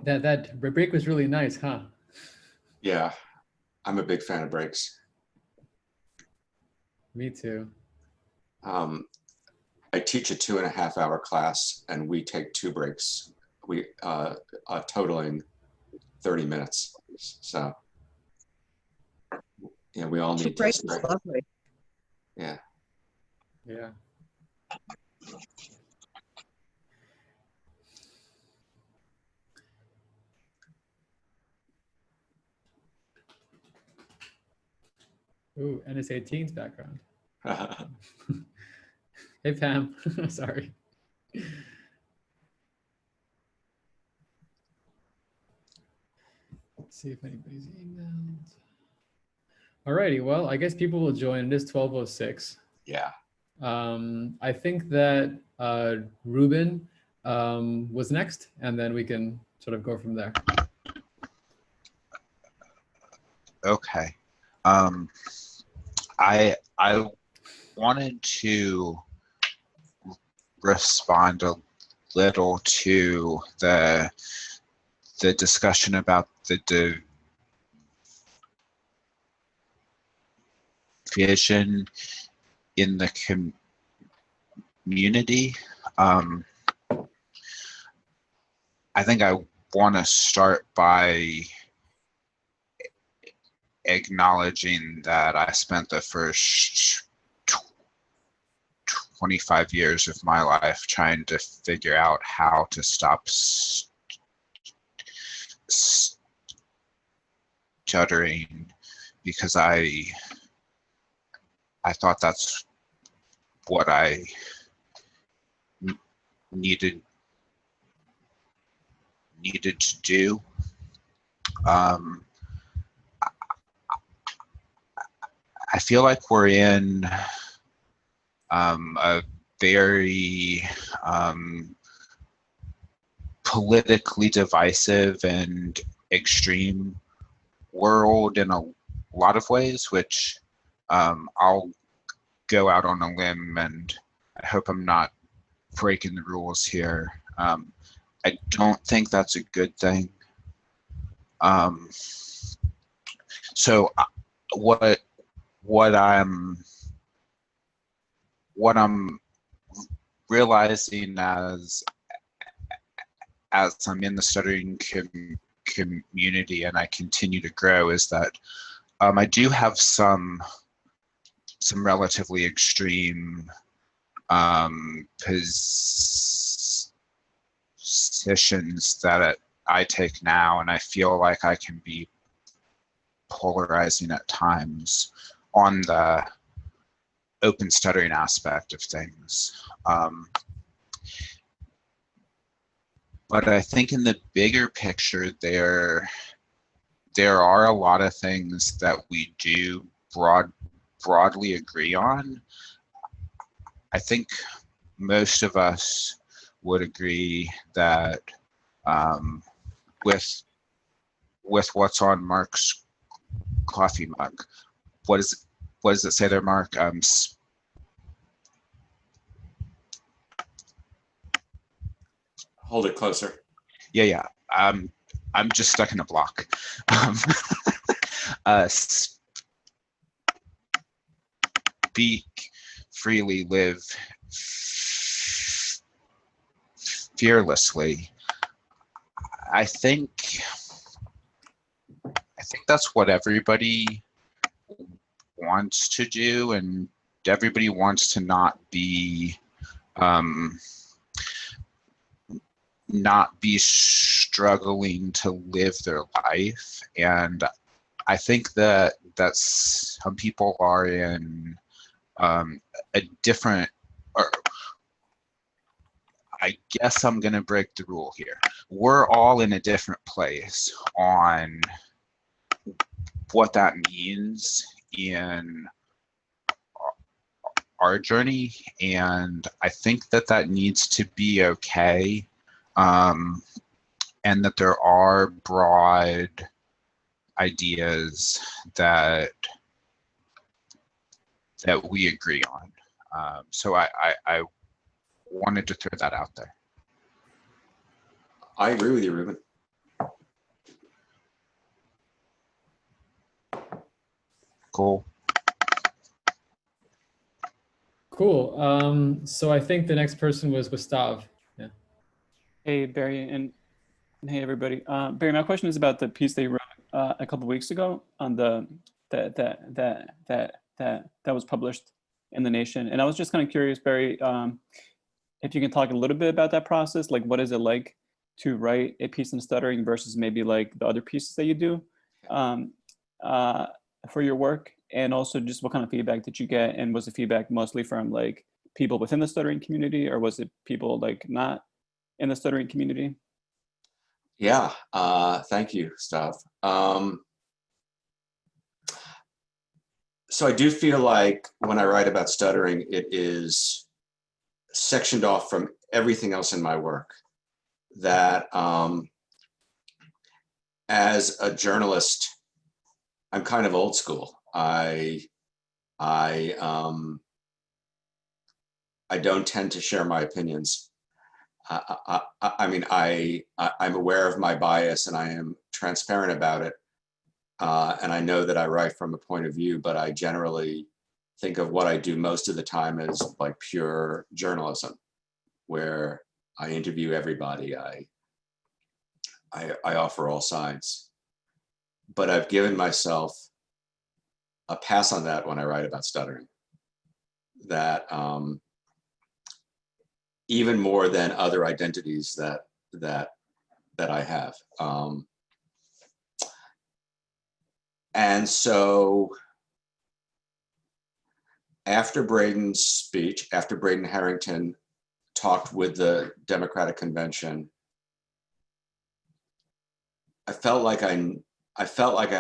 That break was really nice, huh? Yeah, I'm a big fan of breaks. Me too. I teach a 2.5 hour class, and we take 2 breaks. We totaling 30 minutes. So yeah, we all Two need to breaks is stretch. lovely. Yeah. Yeah. Ooh, NS18's background. Hey, Pam. Sorry. Let's see if anybody's emailed. Alrighty, well, I guess people will join. It is 12:06. Yeah. I think that Ruben was next, and then we can sort of go from there. Okay. I wanted to respond a little to the discussion about the division in the community. I think I want to start by acknowledging that I spent the first 25 years of my life trying to figure out how to stop stuttering, because I thought that's what I needed to do. I feel like we're in a very politically divisive and extreme world in a lot of ways, which I'll go out on a limb, and I hope I'm not breaking the rules here. I don't think that's a good thing. So what I'm realizing as I'm in the stuttering community and I continue to grow is that I do have some relatively extreme positions that I take now, and I feel like I can be polarizing at times on the open stuttering aspect of things. But I think in the bigger picture, there are a lot of things that we do broadly agree on. I think most of us would agree that with what's on Mark's coffee mug. What does it say there, Mark? Hold it closer. Yeah. I'm just stuck in a block. Speak freely, live fearlessly. I think that's what everybody wants to do, and everybody wants to not be struggling to live their life. And I think that some people are in a different, or I guess I'm gonna break the rule here. We're all in a different place on what that means in our journey, and I think that needs to be okay, and that there are broad ideas that we agree on. So I wanted to throw that out there. I agree with you, Ruben. Cool. Cool. So I think the next person was Gustav. Yeah. Hey, Barry, and hey, everybody. Barry, my question is about the piece that you wrote a couple weeks ago on the that was published in The Nation. And I was just kind of curious, Barry, if you can talk a little bit about that process, like what is it like to write a piece in stuttering versus maybe like the other pieces that you do for your work, and also just what kind of feedback did you get, and was the feedback mostly from like people within the stuttering community, or was it people like not in the stuttering community? Yeah, thank you, Steph. So I do feel like when I write about stuttering, it is sectioned off from everything else in my work. That as a journalist, I'm kind of old school. I don't tend to share my opinions. I mean, I'm aware of my bias and I am transparent about it. And I know that I write from a point of view, but I generally think of what I do most of the time as like pure journalism, where I interview everybody. I offer all sides. But I've given myself a pass on that when I write about stuttering. That even more than other identities that I have. And so after Braden's speech, after Braden Harrington talked with the Democratic Convention, I felt like I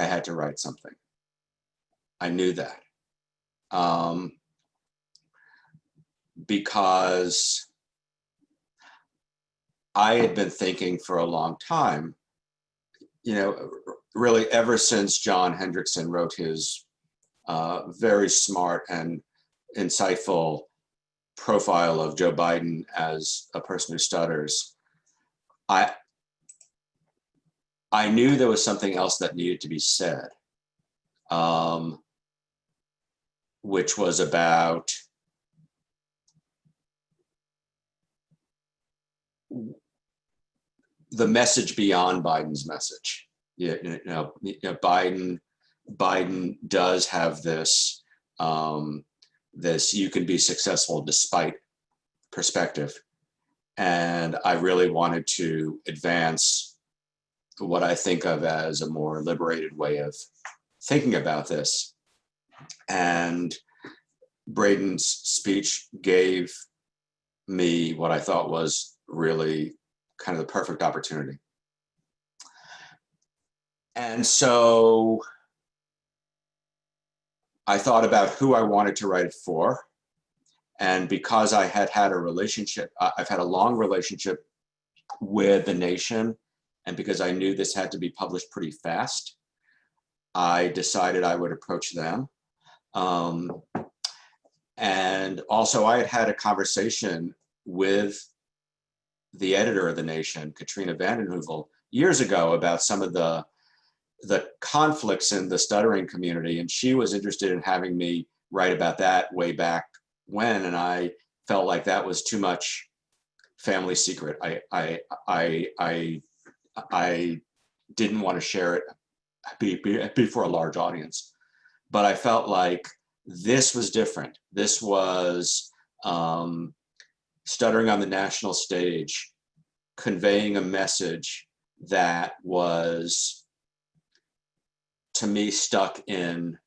had to write something. I knew that. Because I had been thinking for a long time, you know, really ever since John Hendrickson wrote his very smart and insightful profile of Joe Biden as a person who stutters, I knew there was something else that needed to be said, which was about the message beyond Biden's message. Biden does have this this you can be successful despite perspective, and I really wanted to advance what I think of as a more liberated way of thinking about this. And Braden's speech gave me what I thought was really kind of the perfect opportunity. And so I thought about who I wanted to write it for. And because I had had a relationship, I've had a long relationship with The Nation, and because I knew this had to be published pretty fast, I decided I would approach them. And also I had had a conversation with the editor of The Nation, Katrina Vanden Heuvel, years ago about some of the conflicts in the stuttering community, and she was interested in having me write about that way back when, and I felt like that was too much family secret. I didn't want to share it before a large audience, but I felt like this was different. This was stuttering on the national stage, conveying a message that was, to me, stuck in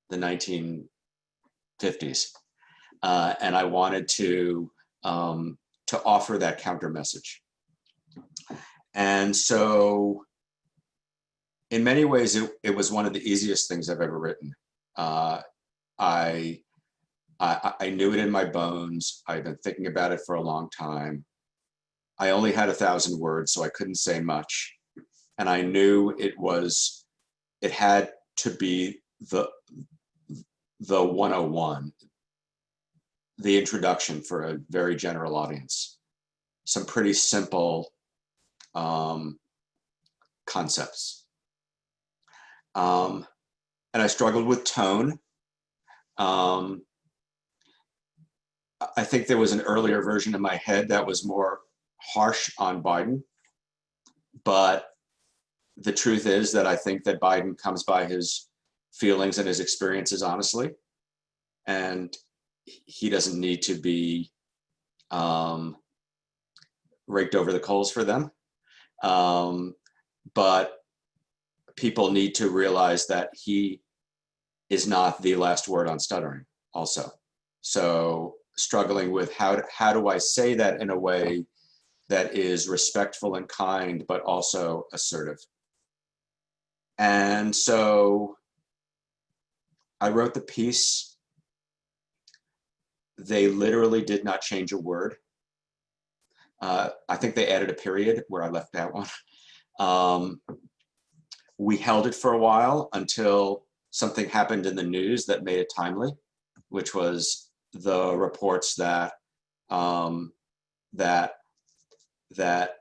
the 1950s. And I wanted to offer that counter message. And so in many ways, it was one of the easiest things I've ever written. I knew it in my bones. I've been thinking about it for a long time. I only had 1,000 words, so I couldn't say much. And I knew it had to be the 101, the introduction for a very general audience. Some pretty simple concepts. I struggled with tone. I think there was an earlier version in my head that was more harsh on Biden, but the truth is that I think that Biden comes by his feelings and his experiences honestly, and he doesn't need to be raked over the coals for them. But people need to realize that he is not the last word on stuttering also. So struggling with how do I say that in a way that is respectful and kind, but also assertive. And so I wrote the piece. They literally did not change a word. I think they added a period where I left that one. We held it for a while until something happened in the news that made it timely, which was the reports that that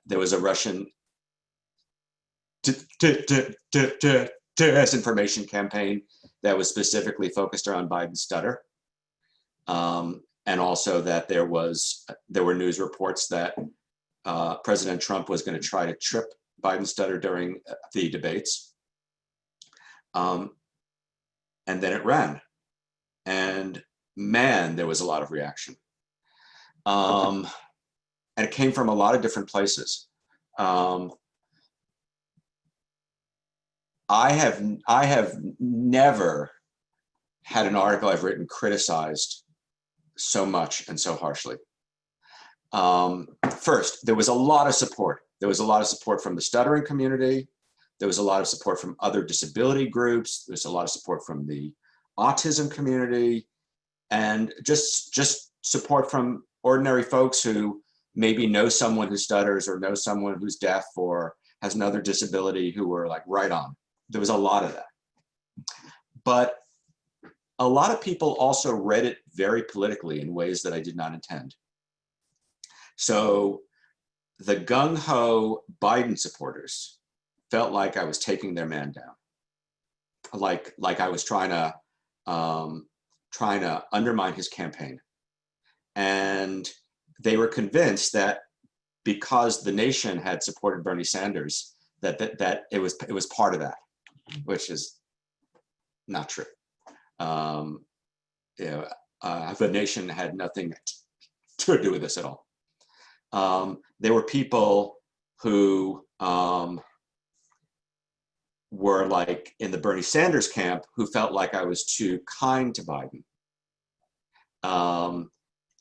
there was a Russian disinformation campaign that was specifically focused around Biden's stutter, and also that there were news reports that President Trump was going to try to trip Biden's stutter during the debates, and then it ran, and man, there was a lot of reaction, and it came from a lot of different places. I have never had an article I've written criticized so much and so harshly. First, there was a lot of support. There was a lot of support from the stuttering community. There was a lot of support from other disability groups. There's a lot of support from the autism community, and just support from ordinary folks who maybe know someone who stutters or know someone who's deaf or has another disability who were like right on. There was a lot of that. But a lot of people also read it very politically in ways that I did not intend. So the gung-ho Biden supporters felt like I was taking their man down, like I was trying to undermine his campaign. And they were convinced that because the nation had supported Bernie Sanders, that it was part of that, which is not true. The nation had nothing to do with this at all. There were people who were like in the Bernie Sanders camp who felt like I was too kind to Biden.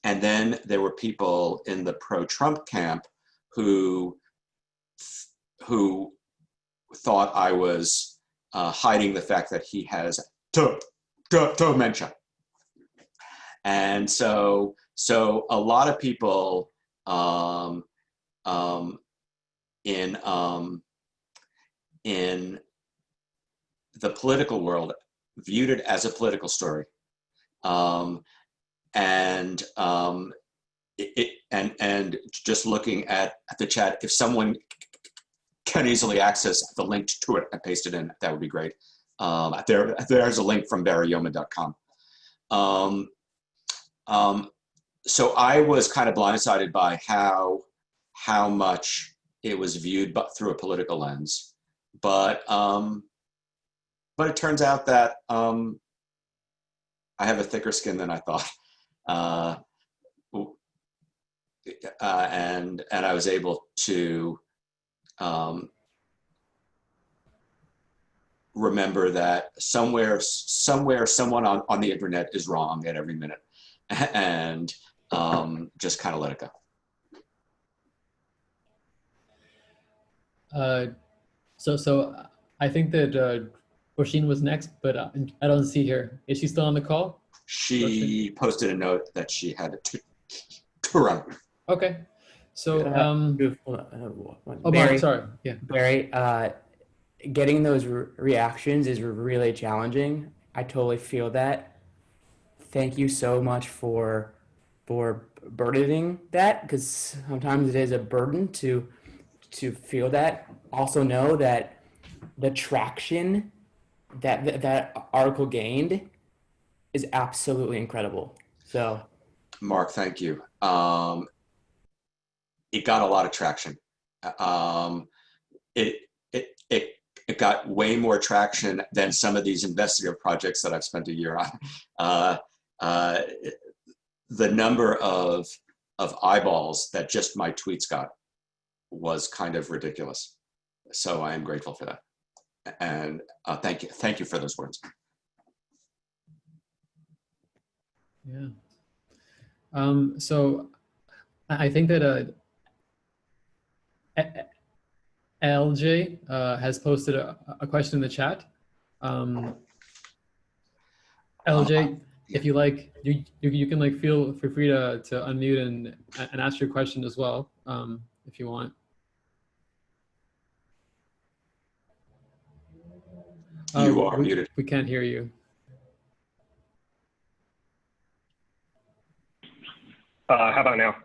And then there were people in the pro-Trump camp who thought I was hiding the fact that he has dementia. And so a lot of people in the political world viewed it as a political story. And just looking at the chat, if someone can easily access the link to it and paste it in, that would be great. There's a link from Yeoman.com. So I was kind of blindsided by how much it was viewed through a political lens, but it turns out that I have a thicker skin than I thought. And I was able to remember that somewhere someone on the internet is wrong at every minute, and just kind of let it go. So I think that Roisin was next, but I don't see her. Is she still on the call? She posted a note that she had to run. Okay. So, Barry, sorry. Yeah. Barry, getting those reactions is really challenging. I totally feel that. Thank you so much for burdening that, because sometimes it is a burden to feel that. Also know that the traction that article gained is absolutely incredible. So, Mark, thank you. It got a lot of traction. It, it, it, it got way more traction than some of these investigative projects that I've spent a year on. The number of eyeballs that just my tweets got was kind of ridiculous. So I am grateful for that. And thank you for those words. Yeah. So I think that LJ has posted a question in the chat. LJ, if you like, you can like feel free to unmute and ask your question as well, if you want. You are muted. We can't hear you. How about now?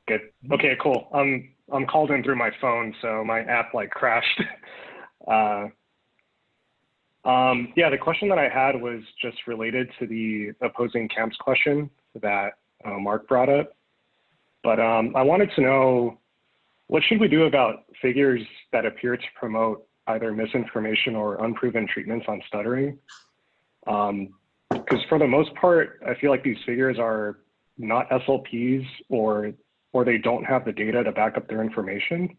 Good. Okay, cool. I'm called in through my phone, so my app like crashed. Yeah, the question that I had was just related to the opposing camps question that Mark brought up. But I wanted to know, what should we do about figures that appear to promote either misinformation or unproven treatments on stuttering? Because for the most part, I feel like these figures are not SLPs or they don't have the data to back up their information.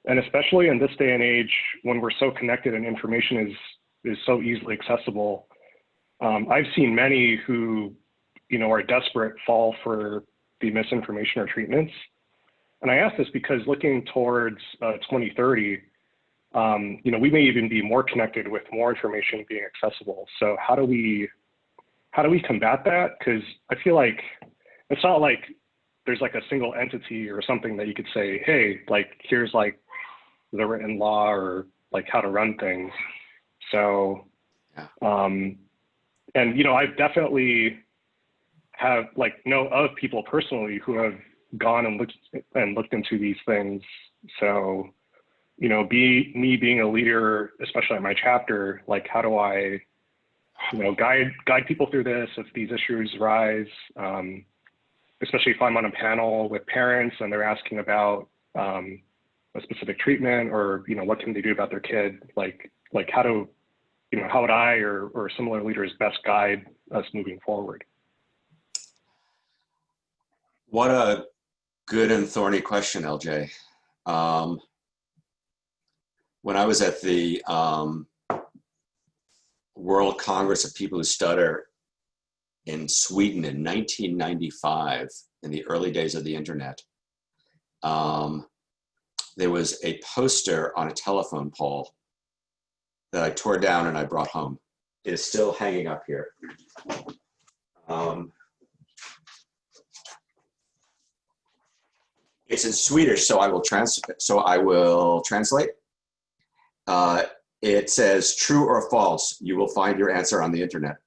And especially in this day and age, when we're so connected and information is so easily accessible, I've seen many who, are desperate fall for the misinformation or treatments. And I ask this because looking towards 2030, we may even be more connected with more information being accessible. So how do we combat that? Because I feel like it's not like there's like a single entity or something that you could say, hey, like here's like the written law or like how to run things. So, and I've definitely have know of people personally who have gone and looked into these things. So, me being a leader, especially at my chapter, like how do I, guide people through this if these issues rise, especially if I'm on a panel with parents and they're asking about a specific treatment or, what can they do about their kid? Like how would I or similar leaders best guide us moving forward? What a good and thorny question, LJ. When I was at the World Congress of People Who Stutter in Sweden in 1995, in the early days of the internet, there was a poster on a telephone pole that I tore down and I brought home. It is still hanging up here. It's in Swedish, so I will translate. It says, "True or false, you will find your answer on the internet."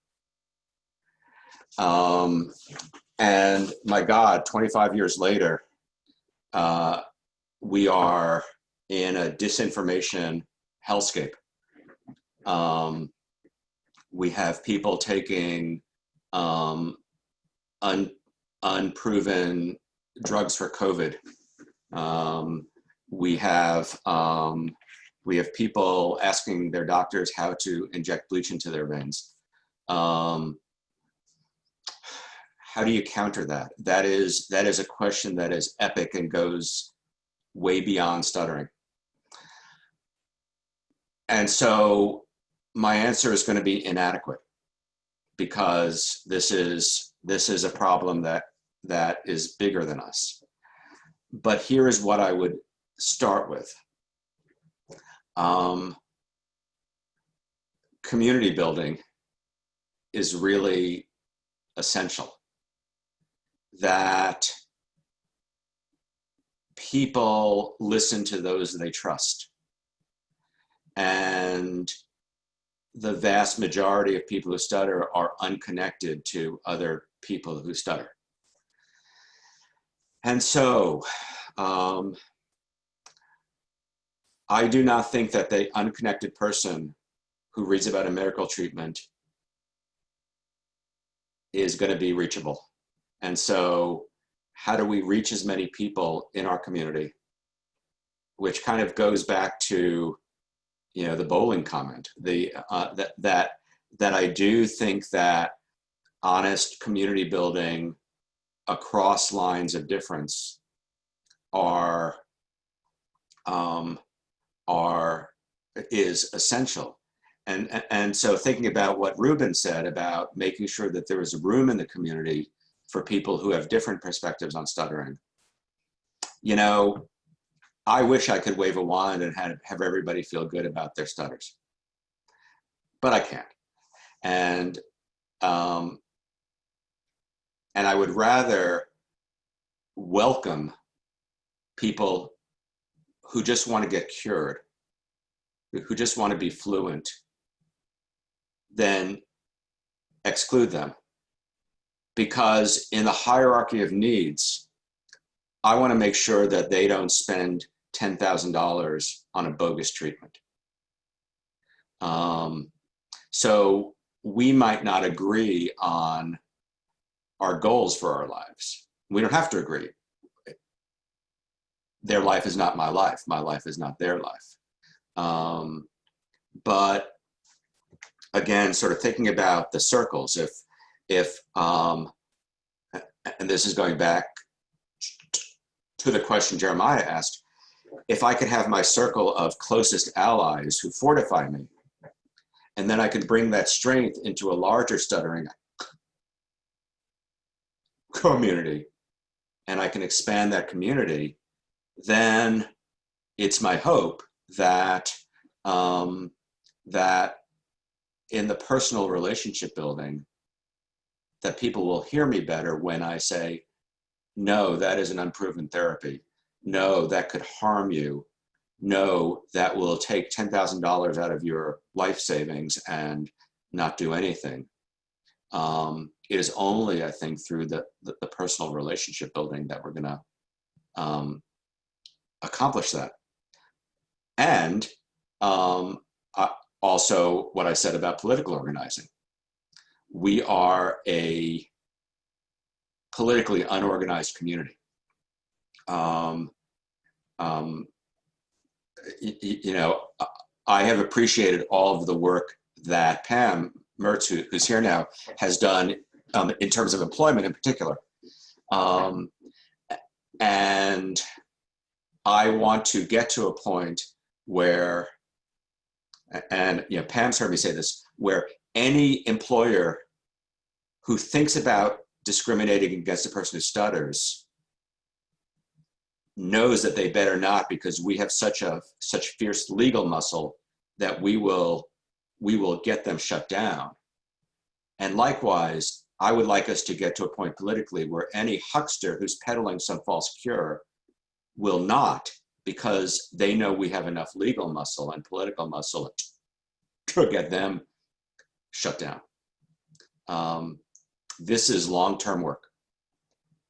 And my God, 25 years later, we are in a disinformation hellscape. We have people taking unproven drugs for COVID. We have people asking their doctors how to inject bleach into their veins. How do you counter that? That is a question that is epic and goes way beyond stuttering. And so my answer is going to be inadequate, because this is a problem that is bigger than us. But here is what I would start with. Community building is really essential. That people listen to those they trust. And the vast majority of people who stutter are unconnected to other people who stutter. And so I do not think that the unconnected person who reads about a miracle treatment is going to be reachable. And so how do we reach as many people in our community, which kind of goes back to, you know, the bowling comment, that I do think that honest community building across lines of difference is essential. And so thinking about what Ruben said about making sure that there is room in the community for people who have different perspectives on stuttering. You know, I wish I could wave a wand and have everybody feel good about their stutters, but I can't. And I would rather welcome people who just want to get cured, who just want to be fluent, than exclude them. Because in the hierarchy of needs, I want to make sure that they don't spend $10,000 on a bogus treatment. So we might not agree on our goals for our lives. We don't have to agree. Their life is not my life. My life is not their life. But again, sort of thinking about the circles, if and this is going back to the question Jeremiah asked, if I could have my circle of closest allies who fortify me, and then I could bring that strength into a larger stuttering community, and I can expand that community, then it's my hope that that in the personal relationship building, that people will hear me better when I say, no, that is an unproven therapy. No, that could harm you. No, that will take $10,000 out of your life savings and not do anything. It is only, I think, through the personal relationship building that we're going to accomplish that. And also what I said about political organizing. We are a politically unorganized community. You know, I have appreciated all of the work that Pam Mertz, who's here now, has done in terms of employment in particular. And I want to get to a point where, and you know, Pam's heard me say this, where any employer who thinks about discriminating against a person who stutters knows that they better not, because we have such fierce legal muscle that we will get them shut down. And likewise, I would like us to get to a point politically where any huckster who's peddling some false cure will not, because they know we have enough legal muscle and political muscle to get them shut down. This is long-term work,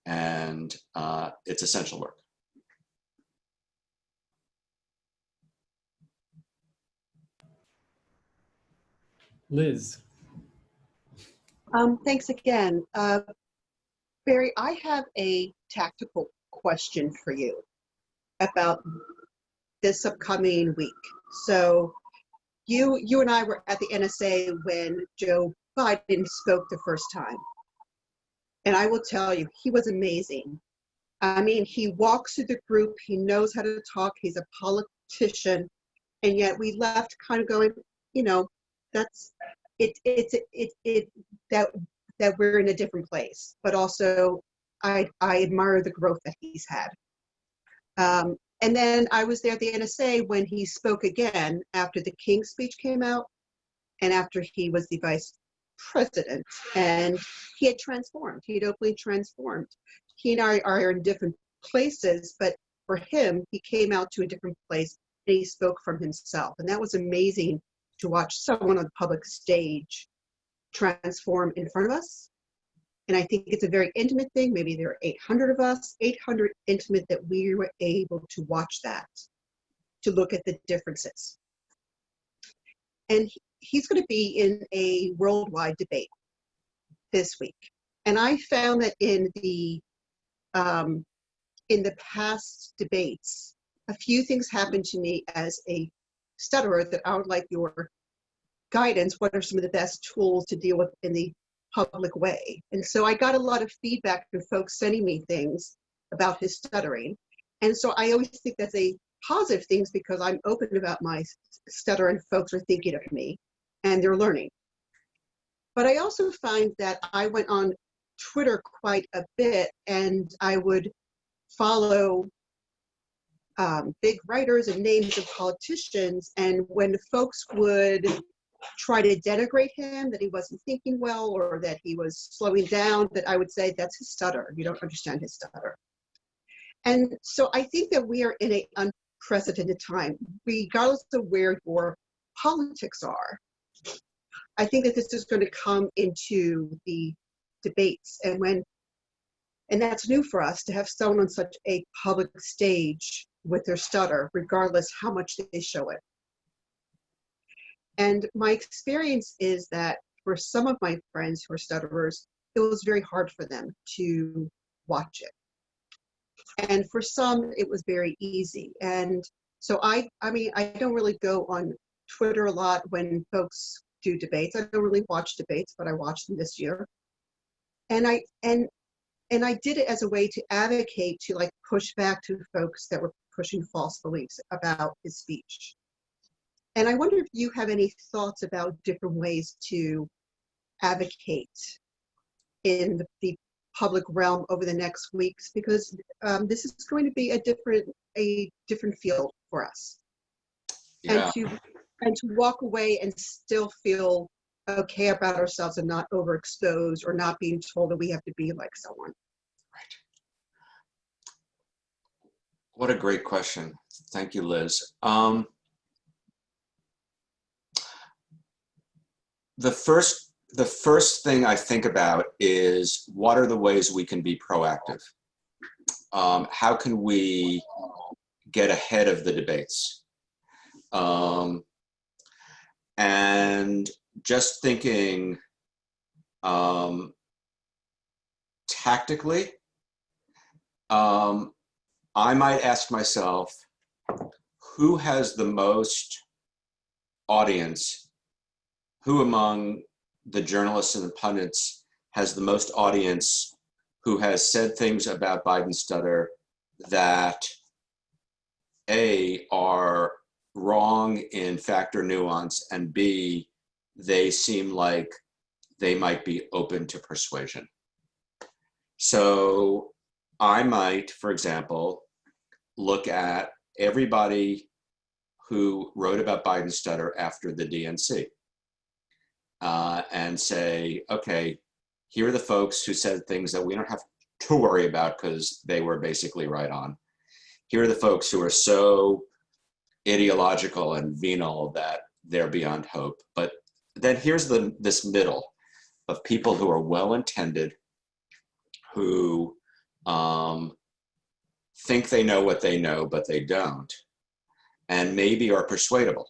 and it's essential work. Liz. Thanks again. Barry, I have a tactical question for you about this upcoming week. So you and I were at the NSA when Joe Biden spoke the first time. And I will tell you, he was amazing. I mean, he walks through the group, he knows how to talk, he's a politician, and yet we left kind of going, you know, that's that we're in a different place. But also, I admire the growth that he's had. And then I was there at the NSA when he spoke again after the King speech came out and after he was the vice president, and he had transformed. He had openly transformed. He and I are in different places, but for him, he came out to a different place and he spoke from himself. And that was amazing to watch someone on the public stage transform in front of us. And I think it's a very intimate thing. Maybe there are 800 of us, 800 intimate, that we were able to watch that, to look at the differences. And he's going to be in a worldwide debate this week. And I found that in the past debates, a few things happened to me as a stutterer that I would like your guidance. What are some of the best tools to deal with in the public way? And so I got a lot of feedback from folks sending me things about his stuttering. And so I always think that's a positive thing because I'm open about my stutter and folks are thinking of me and they're learning. But I also find that I went on Twitter quite a bit and I would follow big writers and names of politicians. And when folks would try to denigrate him, that he wasn't thinking well or that he was slowing down, that I would say that's his stutter. You don't understand his stutter. And so I think that we are in an unprecedented time, regardless of where your politics are. I think that this is going to come into the debates, and that's new for us to have someone on such a public stage with their stutter, regardless how much they show it. And my experience is that for some of my friends who are stutterers, it was very hard for them to watch it. And for some, it was very easy. And so I mean, I don't really go on Twitter a lot when folks do debates. I don't really watch debates, but I watched them this year. And I did it as a way to advocate, to like push back to folks that were pushing false beliefs about his speech. And I wonder if you have any thoughts about different ways to advocate in the public realm over the next weeks, because this is going to be a different field for us. Yeah. And to walk away and still feel okay about ourselves and not overexposed or not being told that we have to be like someone. Right. What a great question. Thank you, Liz. The first thing I think about is what are the ways we can be proactive? How can we get ahead of the debates? And just thinking tactically, I might ask myself, who has the most audience? Who among the journalists and the pundits has the most audience who has said things about Biden's stutter that A, are wrong in fact or nuance, and B, they seem like they might be open to persuasion. So I might, for example, look at everybody who wrote about Biden's stutter after the DNC and say, okay, here are the folks who said things that we don't have to worry about because they were basically right on. Here are the folks who are so ideological and venal that they're beyond hope. But then here's this middle of people who are well-intended, who think they know what they know, but they don't, and maybe are persuadable.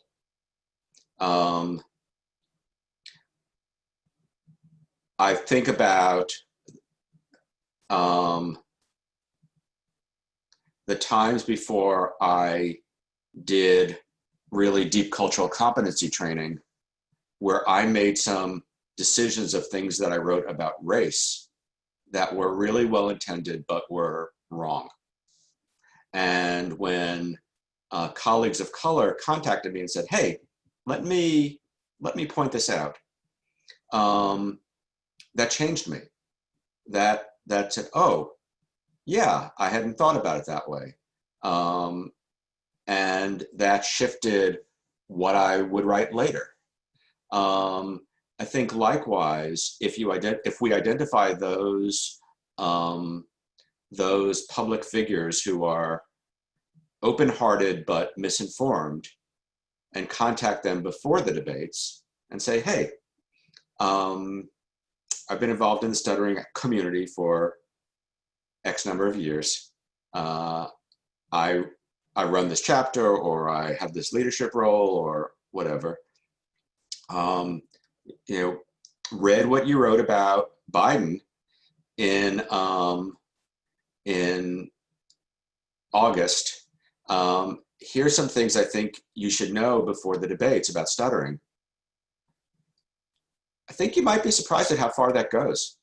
I think about the times before I did really deep cultural competency training, where I made some decisions of things that I wrote about race that were really well-intended but were wrong. And when colleagues of color contacted me and said, hey, let me point this out, that changed me. That said, oh, yeah, I hadn't thought about it that way. And that shifted what I would write later. I think likewise, if we identify those public figures who are open-hearted but misinformed, and contact them before the debates and say, hey, I've been involved in the stuttering community for X number of years. I run this chapter, or I have this leadership role, or whatever. um, you know, read what you wrote about Biden in August. Here's some things I think you should know before the debates about stuttering. I think you might be surprised at how far that goes.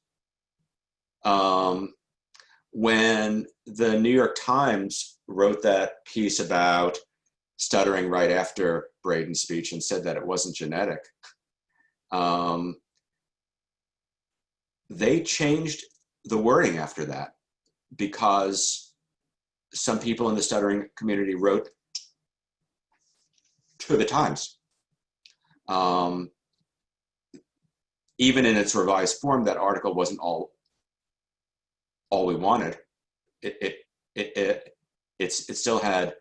When the New York Times wrote that piece about stuttering right after Braden's speech and said that it wasn't genetic, they changed the wording after that because some people in the stuttering community wrote to the Times. Even in its revised form, that article wasn't all we wanted. It still had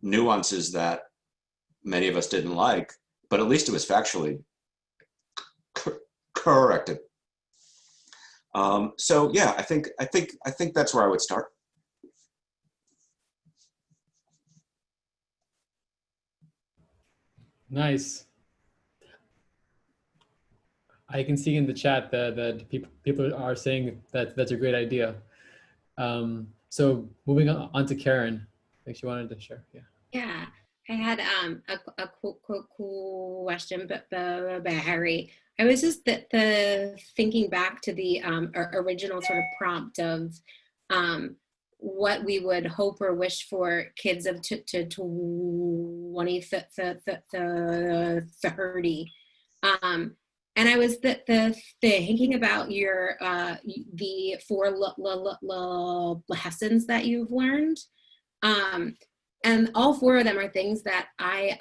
nuances that many of us didn't like, but at least it was factually corrected. So yeah, I think that's where I would start. Nice. I can see in the chat that people are saying that that's a great idea. So moving on to Karen, I think she wanted to share. Yeah. Yeah, I had a cool question, but Harry, I was just thinking back to the original sort of prompt of what we would hope or wish for kids of to 20, 30. And I was thinking about your the 4 lessons that you've learned, and all 4 of them are things that I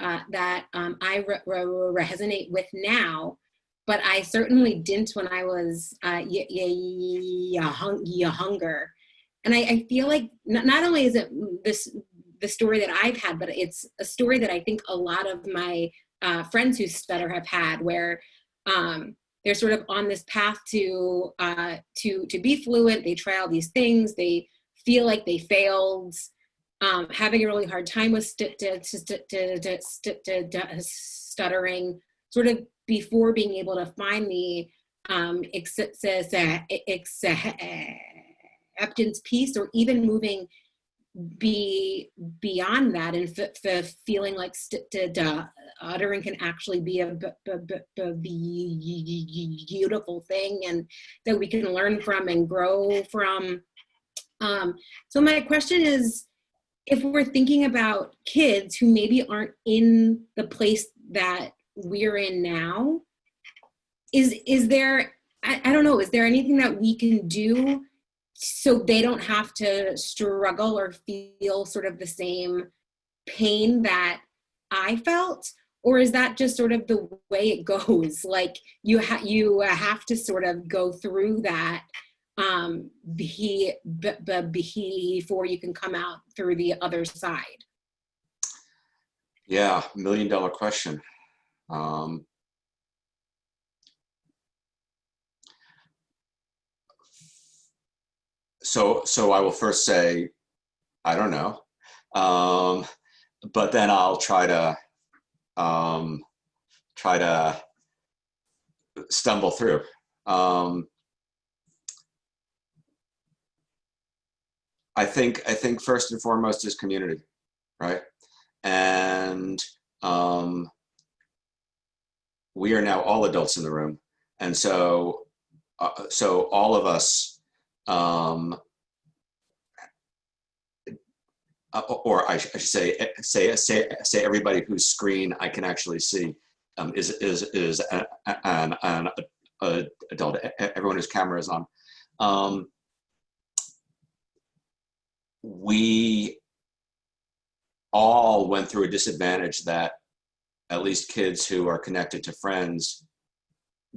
resonate with now, but I certainly didn't when I was younger. And I feel like not only is it the story that I've had, but it's a story that I think a lot of my friends who stutter have had, where they're sort of on this path to be fluent. They try all these things. They feel like they failed, having a really hard time with stuttering, sort of before being able to find the acceptance piece, or even moving beyond that and feeling like stuttering can actually be a beautiful thing, and that we can learn from and grow from. So my question is, if we're thinking about kids who maybe aren't in the place that we're in now, is there, I don't know, is there anything that we can do so they don't have to struggle or feel sort of the same pain that I felt? Or is that just sort of the way it goes? Like you have to sort of go through that before you can come out through the other side? Yeah, $1 million question. So I will first say, I don't know, but then I'll try to stumble through. I think first and foremost is community, right? And we are now all adults in the room, and so all of us, or I should say everybody whose screen I can actually see is an adult. Everyone whose camera is on. We all went through a disadvantage that at least kids who are connected to friends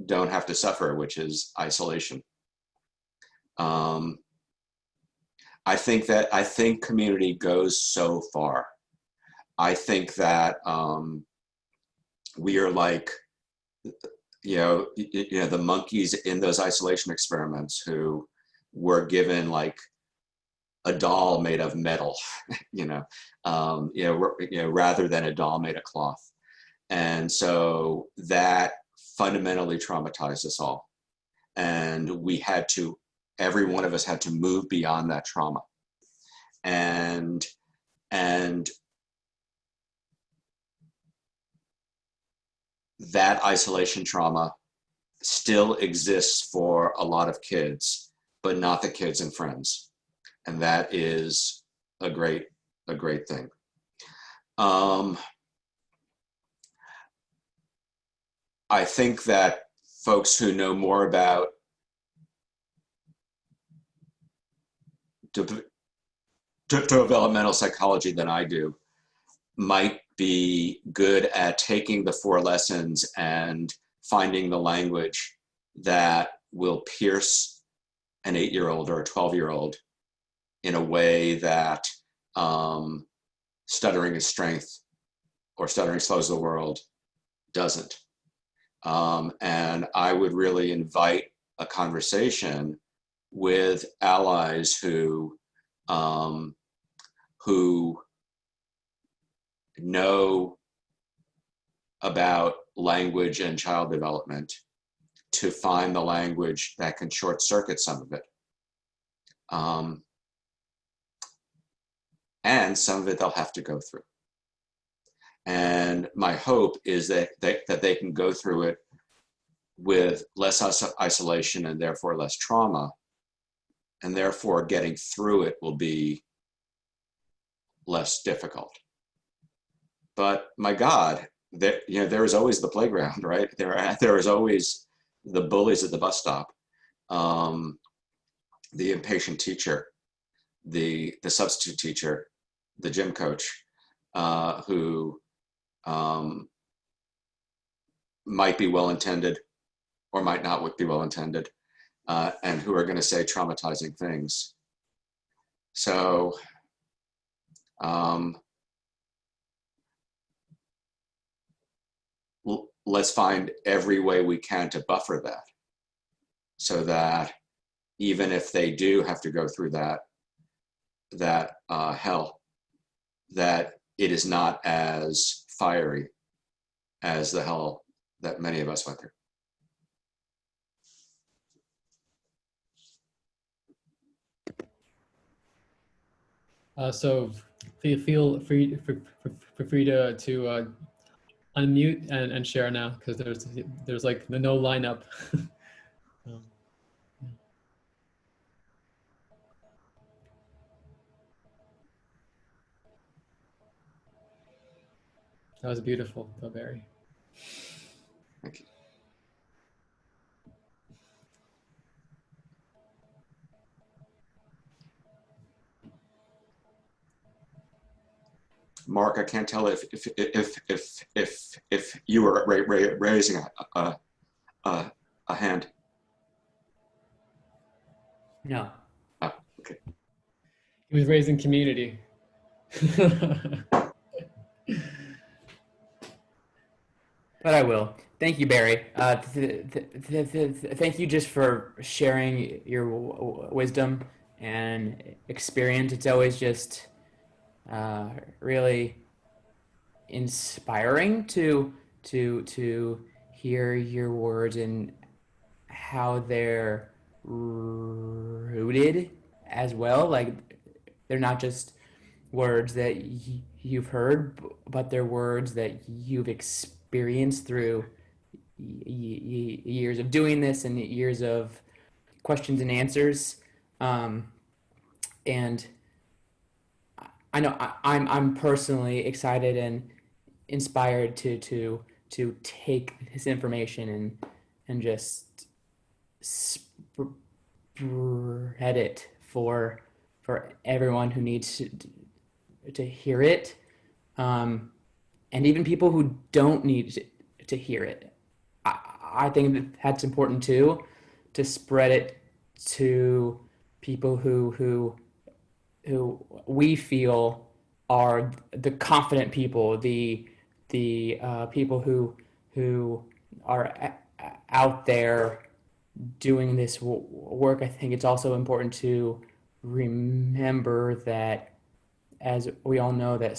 don't have to suffer, which is isolation. I think community goes so far. I think that we are like, the monkeys in those isolation experiments who were given like a doll made of metal, rather than a doll made of cloth. And so that fundamentally traumatized us all. And we had to, every one of us had to move beyond that trauma. And that isolation trauma still exists for a lot of kids, but not the kids and friends. And that is a great thing. I think that folks who know more about developmental psychology than I do might be good at taking the 4 lessons and finding the language that will pierce an 8-year-old or a 12-year-old in a way that stuttering is strength or stuttering slows the world doesn't. And I would really invite a conversation with allies who know about language and child development to find the language that can short circuit some of it. And some of it they'll have to go through. And my hope is that they can go through it with less isolation and therefore less trauma, and therefore getting through it will be less difficult. But my God, there is always the playground, right? There is always the bullies at the bus stop, the impatient teacher, the substitute teacher, the gym coach, who might be well-intended or might not be well-intended, and who are going to say traumatizing things. So let's find every way we can to buffer that, so that even if they do have to go through that hell, that it is not as fiery as the hell that many of us went through. So feel free to unmute and share now, because there's like no lineup. That was beautiful, though, Barry. Thank you. Mark, I can't tell if you were raising a hand. No. Oh, okay. He was raising community. But I will. Thank you, Barry. Thank you just for sharing your wisdom and experience. It's always just really inspiring to hear your words and how they're rooted as well. Like, they're not just words that you've heard, but they're words that you've experienced through years of doing this and years of questions and answers. And I know I'm personally excited and inspired to take this information and just spread it for everyone who needs to hear it, and even people who don't need to hear it. I think that's important too, to spread it to people who we feel are the confident people, the people who are out there doing this work. I think it's also important to remember that, as we all know, that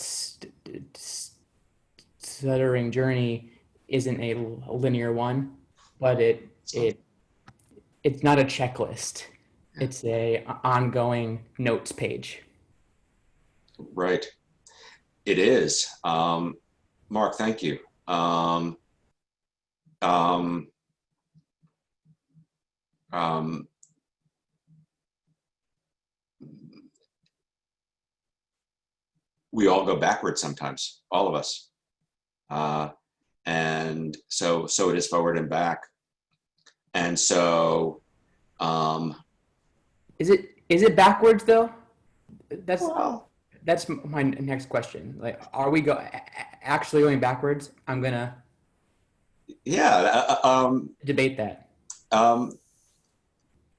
stuttering journey isn't a linear one, but it's not a checklist. It's a ongoing notes page. Right. It is. Mark, thank you. Um, um, um, we all go backwards sometimes, all of us. And so it is forward and back. And so, Is it backwards though? well, That's my next question. Like, are we actually going backwards? I'm gonna yeah, debate that.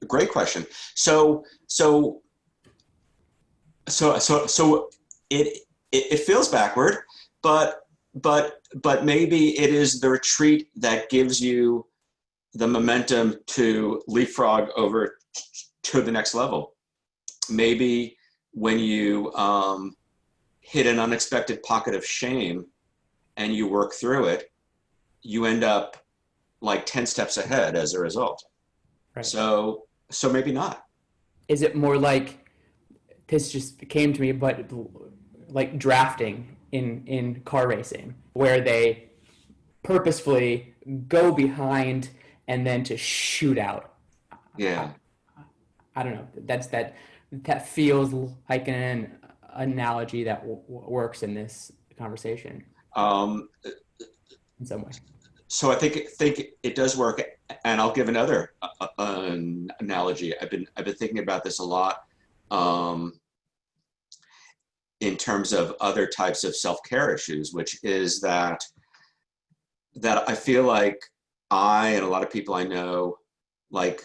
great question. So it feels backward, but maybe it is the retreat that gives you the momentum to leapfrog over to the next level. Maybe when you hit an unexpected pocket of shame and you work through it, you end up like 10 steps ahead as a result. Right. So maybe not. Is it more like, this just came to me, but like drafting in car racing, where they purposefully go behind and then to shoot out? Yeah. I don't know. That feels like an analogy that works in this conversation in some way. So I think it does work, and I'll give another analogy. I've been thinking about this a lot in terms of other types of self-care issues, which is that I feel like I and a lot of people I know, like,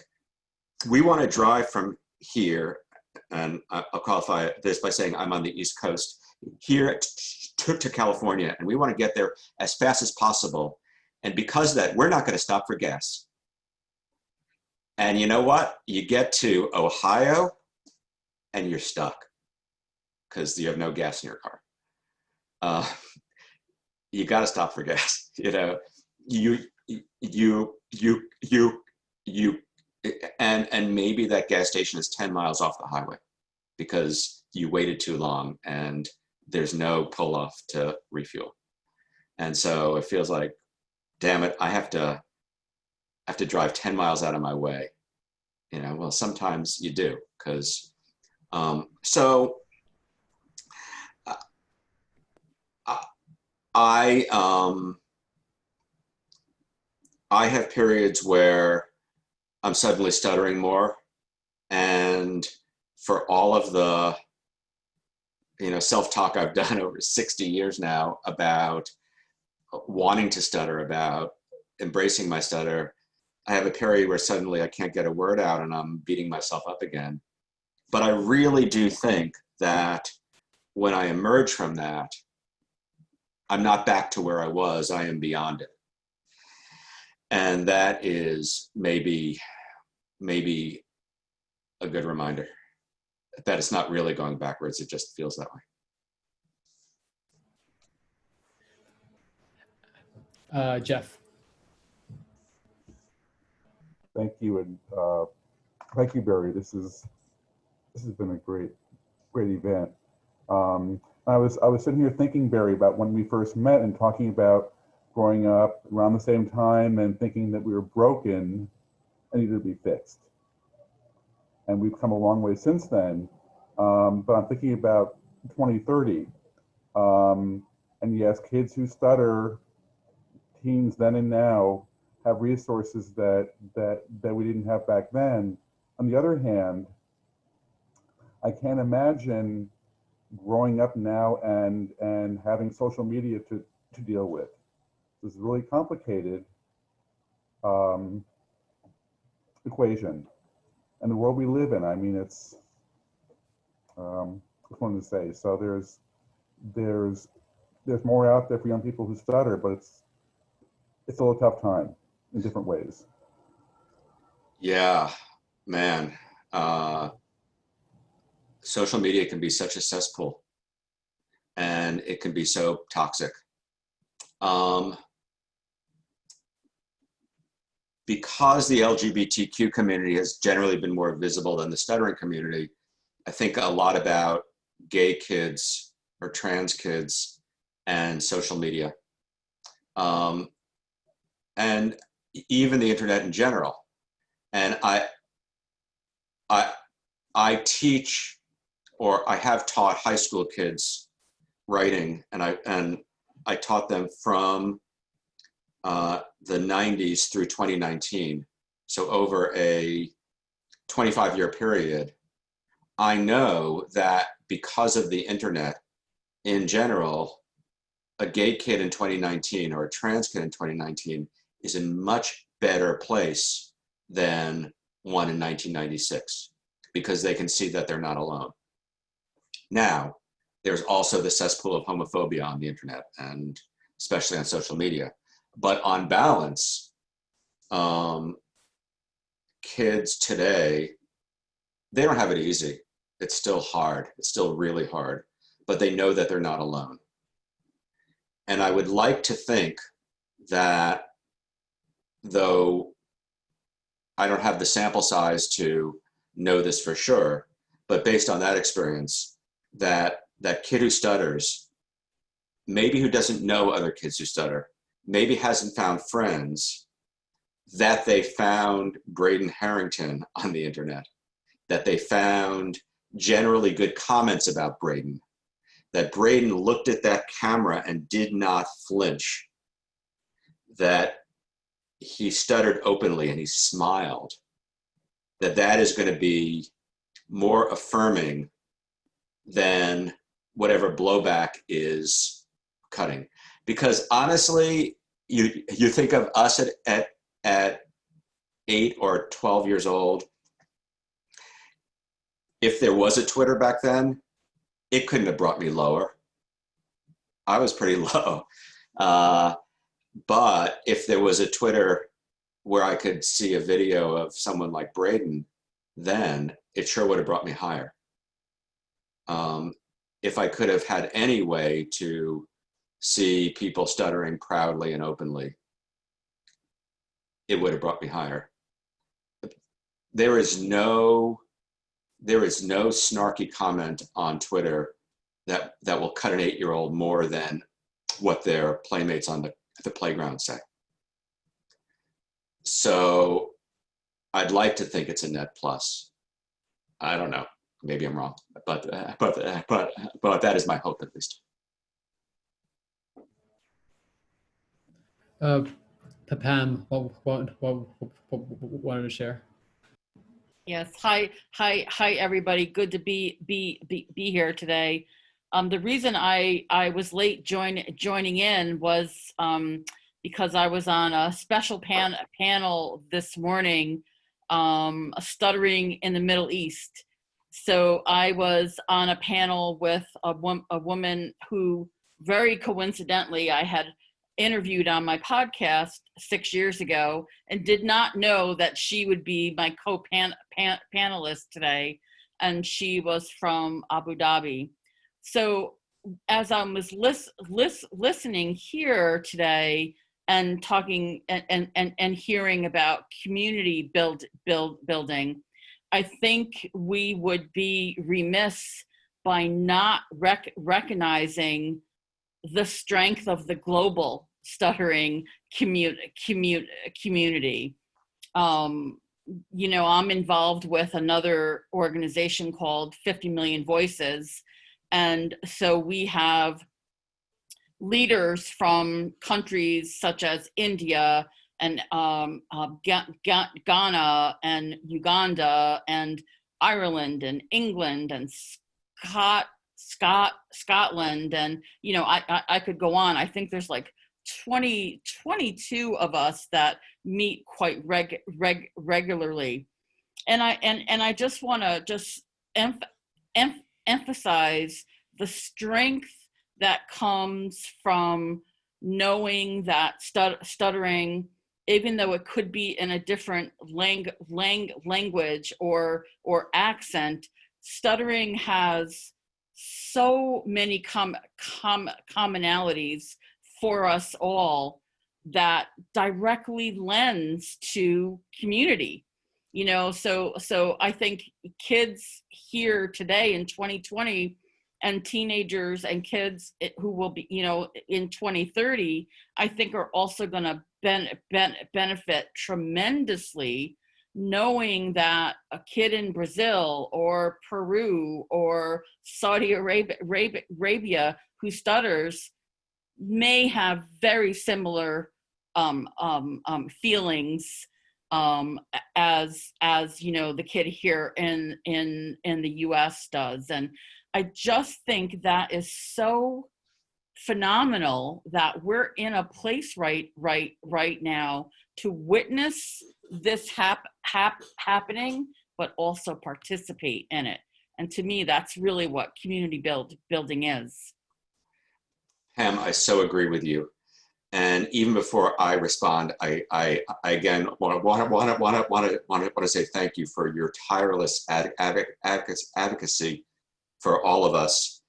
we want to drive from here, and I'll qualify this by saying I'm on the East Coast, here to California, and we want to get there as fast as possible. And because of that, we're not going to stop for gas. And you know what? You get to Ohio and you're stuck because you have no gas in your car. You got to stop for gas. You know, and maybe that gas station is 10 miles off the highway because you waited too long and there's no pull off to refuel. And so it feels like, damn it, I have to drive 10 miles out of my way. You know, well, sometimes you do, because I have periods where I'm suddenly stuttering more, and for all of the self-talk I've done over 60 years now about wanting to stutter, about embracing my stutter, I have a period where suddenly I can't get a word out and I'm beating myself up again. But I really do think that when I emerge from that, I'm not back to where I was, I am beyond it. And that is maybe a good reminder that it's not really going backwards, it just feels that way. Jeff. Thank you, and thank you, Barry. This has been a great event. I was sitting here thinking, Barry, about when we first met and talking about growing up around the same time and thinking that we were broken and needed to be fixed. And we've come a long way since then. But I'm thinking about 2030. And yes, kids who stutter, teens then and now, have resources that we didn't have back then. On the other hand, I can't imagine growing up now and having social media to deal with. This is a really complicated equation. And the world we live in, I mean, it's, I just wanted to say, so there's more out there for young people who stutter, but it's still a tough time in different ways. Yeah, man. Social media can be such a cesspool, and it can be so toxic. Because the LGBTQ community has generally been more visible than the stuttering community, I think a lot about gay kids or trans kids and social media. And even the internet in general. And I teach, or I have taught high school kids writing, and I taught them from the 90s through 2019. So over a 25-year period, I know that because of the internet in general, a gay kid in 2019 or a trans kid in 2019 is in much better place than one in 1996, because they can see that they're not alone. Now, there's also the cesspool of homophobia on the internet, and especially on social media. But on balance, kids today, they don't have it easy. It's still hard. It's still really hard, but they know that they're not alone. And I would like to think that, though I don't have the sample size to know this for sure, but based on that experience, that kid who stutters, maybe who doesn't know other kids who stutter, maybe hasn't found friends, that they found Braden Harrington on the internet, that they found generally good comments about Braden, that Braden looked at that camera and did not flinch, that he stuttered openly and he smiled, that is going to be more affirming than whatever blowback is cutting. Because honestly, you think of us at 8 or 12 years old, if there was a Twitter back then, it couldn't have brought me lower. I was pretty low. But if there was a Twitter where I could see a video of someone like Braden, then it sure would have brought me higher. If I could have had any way to see people stuttering proudly and openly, it would have brought me higher. There is no snarky comment on Twitter that will cut an 8-year-old more than what their playmates on the playground say. So I'd like to think it's a net plus. I don't know. Maybe I'm wrong, but that is my hope, at least. Pam, what wanted to share? Yes. Hi, everybody. Good to be here today. The reason I was late joining in was because I was on a special panel this morning, stuttering in the Middle East. So I was on a panel with a woman who, very coincidentally, I had interviewed on my podcast 6 years ago, and did not know that she would be my co-panelist today. And she was from Abu Dhabi. So as I was listening here today and talking and hearing about community building, I think we would be remiss by not recognizing the strength of the global stuttering community. You know, I'm involved with another organization called 50 Million Voices. And so we have leaders from countries such as India and Ghana and Uganda and Ireland and England and Scotland, and you know, I could go on. I think there's like 22 of us that meet quite regularly, and I just want to emphasize the strength that comes from knowing that stuttering, even though it could be in a different language or accent, stuttering has so many commonalities for us all that directly lends to community. You know, so I think kids here today in 2020 and teenagers and kids who will be, you know, in 2030, I think are also going to benefit tremendously, knowing that a kid in Brazil or Peru or Saudi Arabia who stutters may have very similar feelings as you know, the kid here in the US does. And I just think that is so phenomenal that we're in a place right now to witness this happening, but also participate in it. And to me, that's really what community building is. Pam, I so agree with you. And even before I respond, I again want to say thank you for your tireless advocacy for all of us,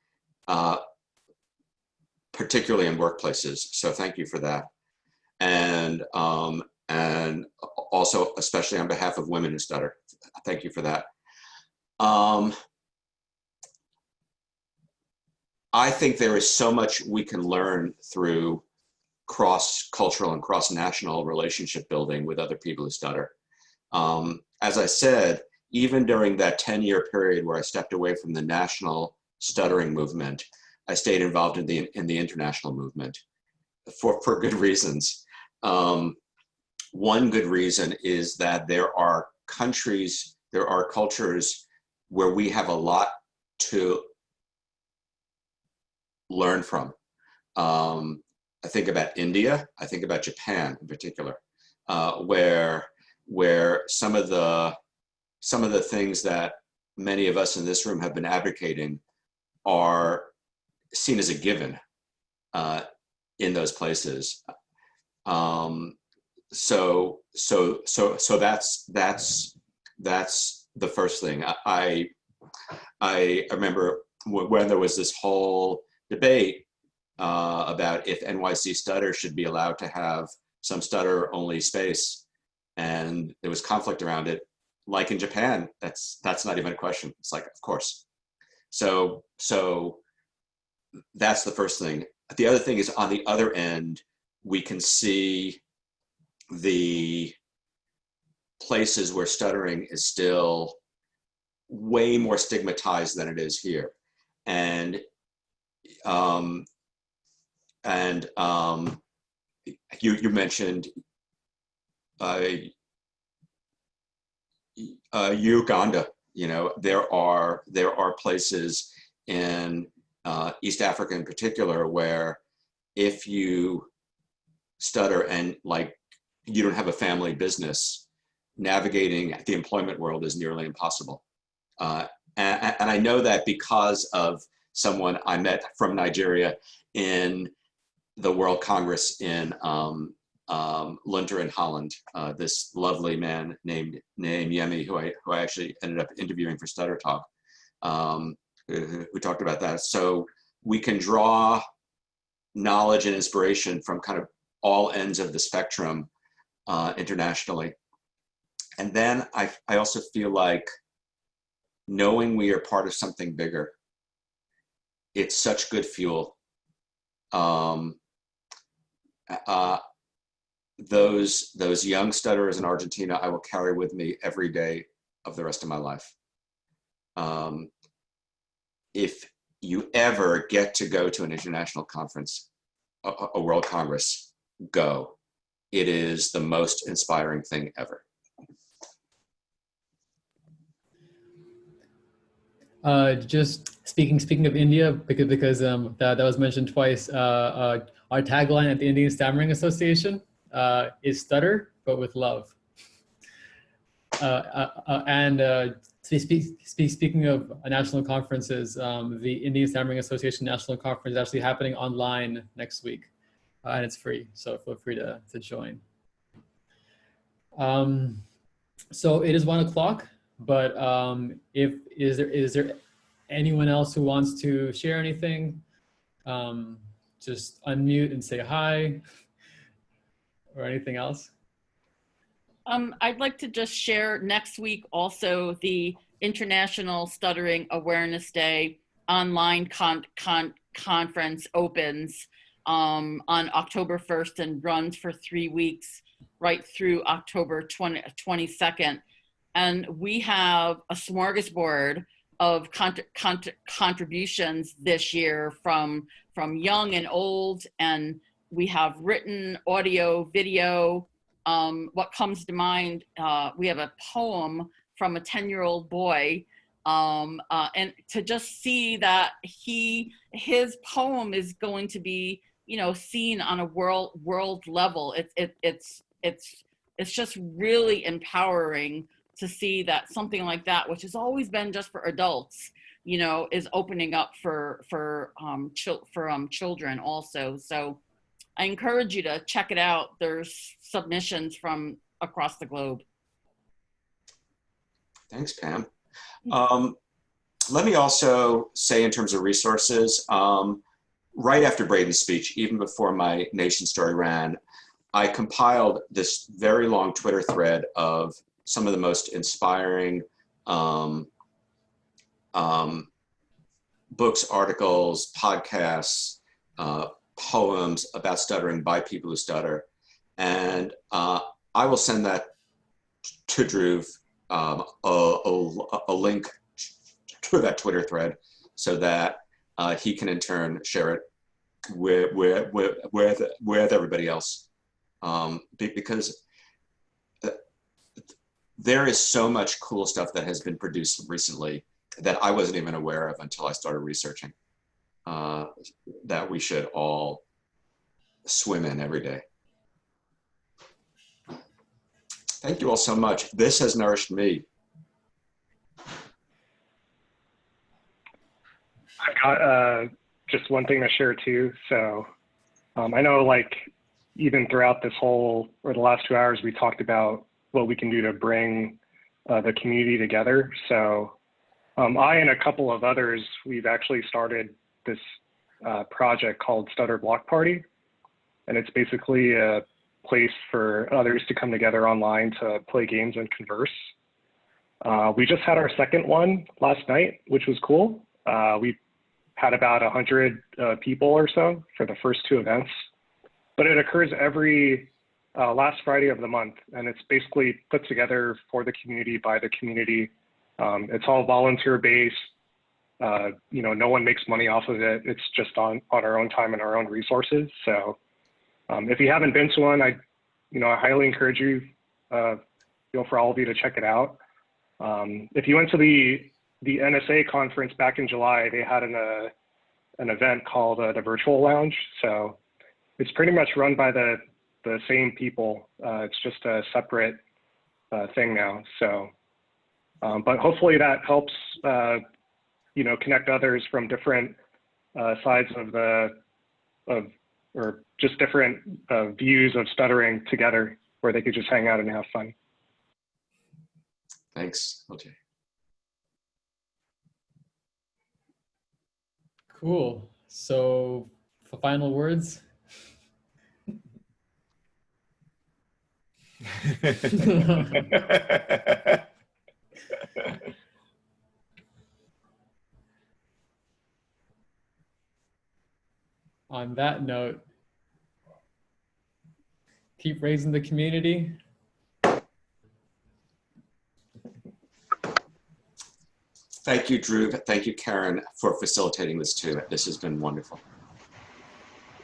particularly in workplaces. So thank you for that, and also especially on behalf of women who stutter, thank you for that. I think there is so much we can learn through cross-cultural and cross-national relationship building with other people who stutter. As I said, even during that 10-year period where I stepped away from the national stuttering movement, I stayed involved in the international movement for good reasons. One good reason is that there are countries, there are cultures where we have a lot to learn from. I think about India, I think about Japan in particular, where some of the things that many of us in this room have been advocating are seen as a given in those places. So that's the first thing. I remember when there was this whole debate about if NYC Stutter should be allowed to have some stutter only space, and there was conflict around it. Like in Japan, that's not even a question. It's like, of course. So that's the first thing. The other thing is, on the other end, we can see the places where stuttering is still way more stigmatized than it is here. And you mentioned Uganda. You know, there are places in East Africa in particular where if you stutter and like you don't have a family business, navigating the employment world is nearly impossible. And I know that because of someone I met from Nigeria in the World Congress in Lunter in Holland, this lovely man named Yemi, who I actually ended up interviewing for Stutter Talk, who talked about that. So we can draw knowledge and inspiration from kind of all ends of the spectrum internationally. And then I also feel like knowing we are part of something bigger, it's such good fuel. Those young stutterers in Argentina, I will carry with me every day of the rest of my life. If you ever get to go to an international conference, a World Congress, go. It is the most inspiring thing ever. Just speaking of India, because that was mentioned twice. Our tagline at the Indian Stammering Association is "Stutter, but with love." Speaking of national conferences, the Indian Stammering Association National Conference is actually happening online next week, and it's free, so feel free to join. So it is 1 o'clock, but is there anyone else who wants to share anything? just unmute and say hi or anything else? I'd like to just share next week also the International Stuttering Awareness Day online conference opens on October 1st and runs for 3 weeks right through October 22nd. And we have a smorgasbord of contributions this year from young and old, and we have written, audio, video. What comes to mind, we have a poem from a 10-year-old boy, and to just see that his poem is going to be, you know, seen on a world level. It's just really empowering to see that something like that, which has always been just for adults, you know, is opening up for children also. So I encourage you to check it out. There's submissions from across the globe. Thanks, Pam. Let me also say in terms of resources, right after Braden's speech, even before my Nation story ran, I compiled this very long Twitter thread of some of the most inspiring books, articles, podcasts, poems about stuttering by people who stutter. And I will send that to Dhruv, a link to that Twitter thread so that he can in turn share it with everybody else. Because there is so much cool stuff that has been produced recently that I wasn't even aware of until I started researching, that we should all swim in every day. Thank you all so much. This has nourished me. I've got just one thing to share too. So I know, like, even throughout this whole, or the last 2 hours, we talked about what we can do to bring the community together. So I and a couple of others, we've actually started this project called Stutter Block Party. And it's basically a place for others to come together online to play games and converse. We just had our second one last night, which was cool. We had about 100 people or so for the first 2 events, but it occurs every last Friday of the month, and it's basically put together for the community by the community. It's all volunteer based. You know, no one makes money off of it. It's just on our own time and our own resources. So if you haven't been to one, I highly encourage you, for all of you to check it out. If you went to the NSA conference back in July, they had an event called the Virtual Lounge. So it's pretty much run by the same people. It's just a separate thing now. So, but hopefully that helps, connect others from different sides or just different views of stuttering together, where they could just hang out and have fun. Thanks, LJ. Cool. So for final words. On that note, keep raising the community. Thank you, Dhruv. Thank you, Karen, for facilitating this too. This has been wonderful.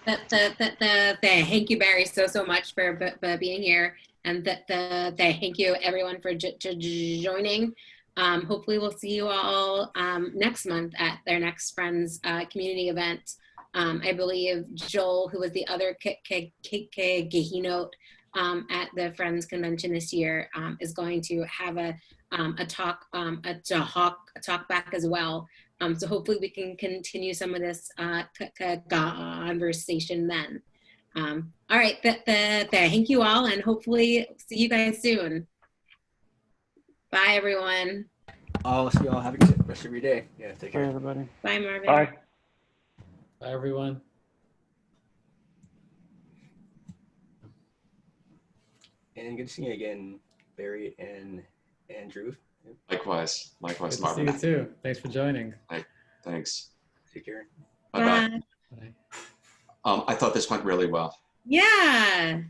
Thank you, Barry, so much for being here, and thank you everyone for joining. Hopefully we'll see you all next month at their next Friends community event. I believe Joel, who was the other Keynote at the Friends convention this year, is going to have a talk back as well. So hopefully we can continue some of this conversation then. All right, thank you all, and hopefully see you guys soon. Bye, everyone. I'll see you all. Have a good rest of your day. Yeah, take care. Bye, everybody. Bye, Marvin. Bye. Bye, everyone. And good to see you again, Barry and Andrew. Likewise, Good to see Marvin. you too. Thanks for joining. Thanks. Take care. Bye-bye. Bye. Bye. I thought this went really well. Yeah.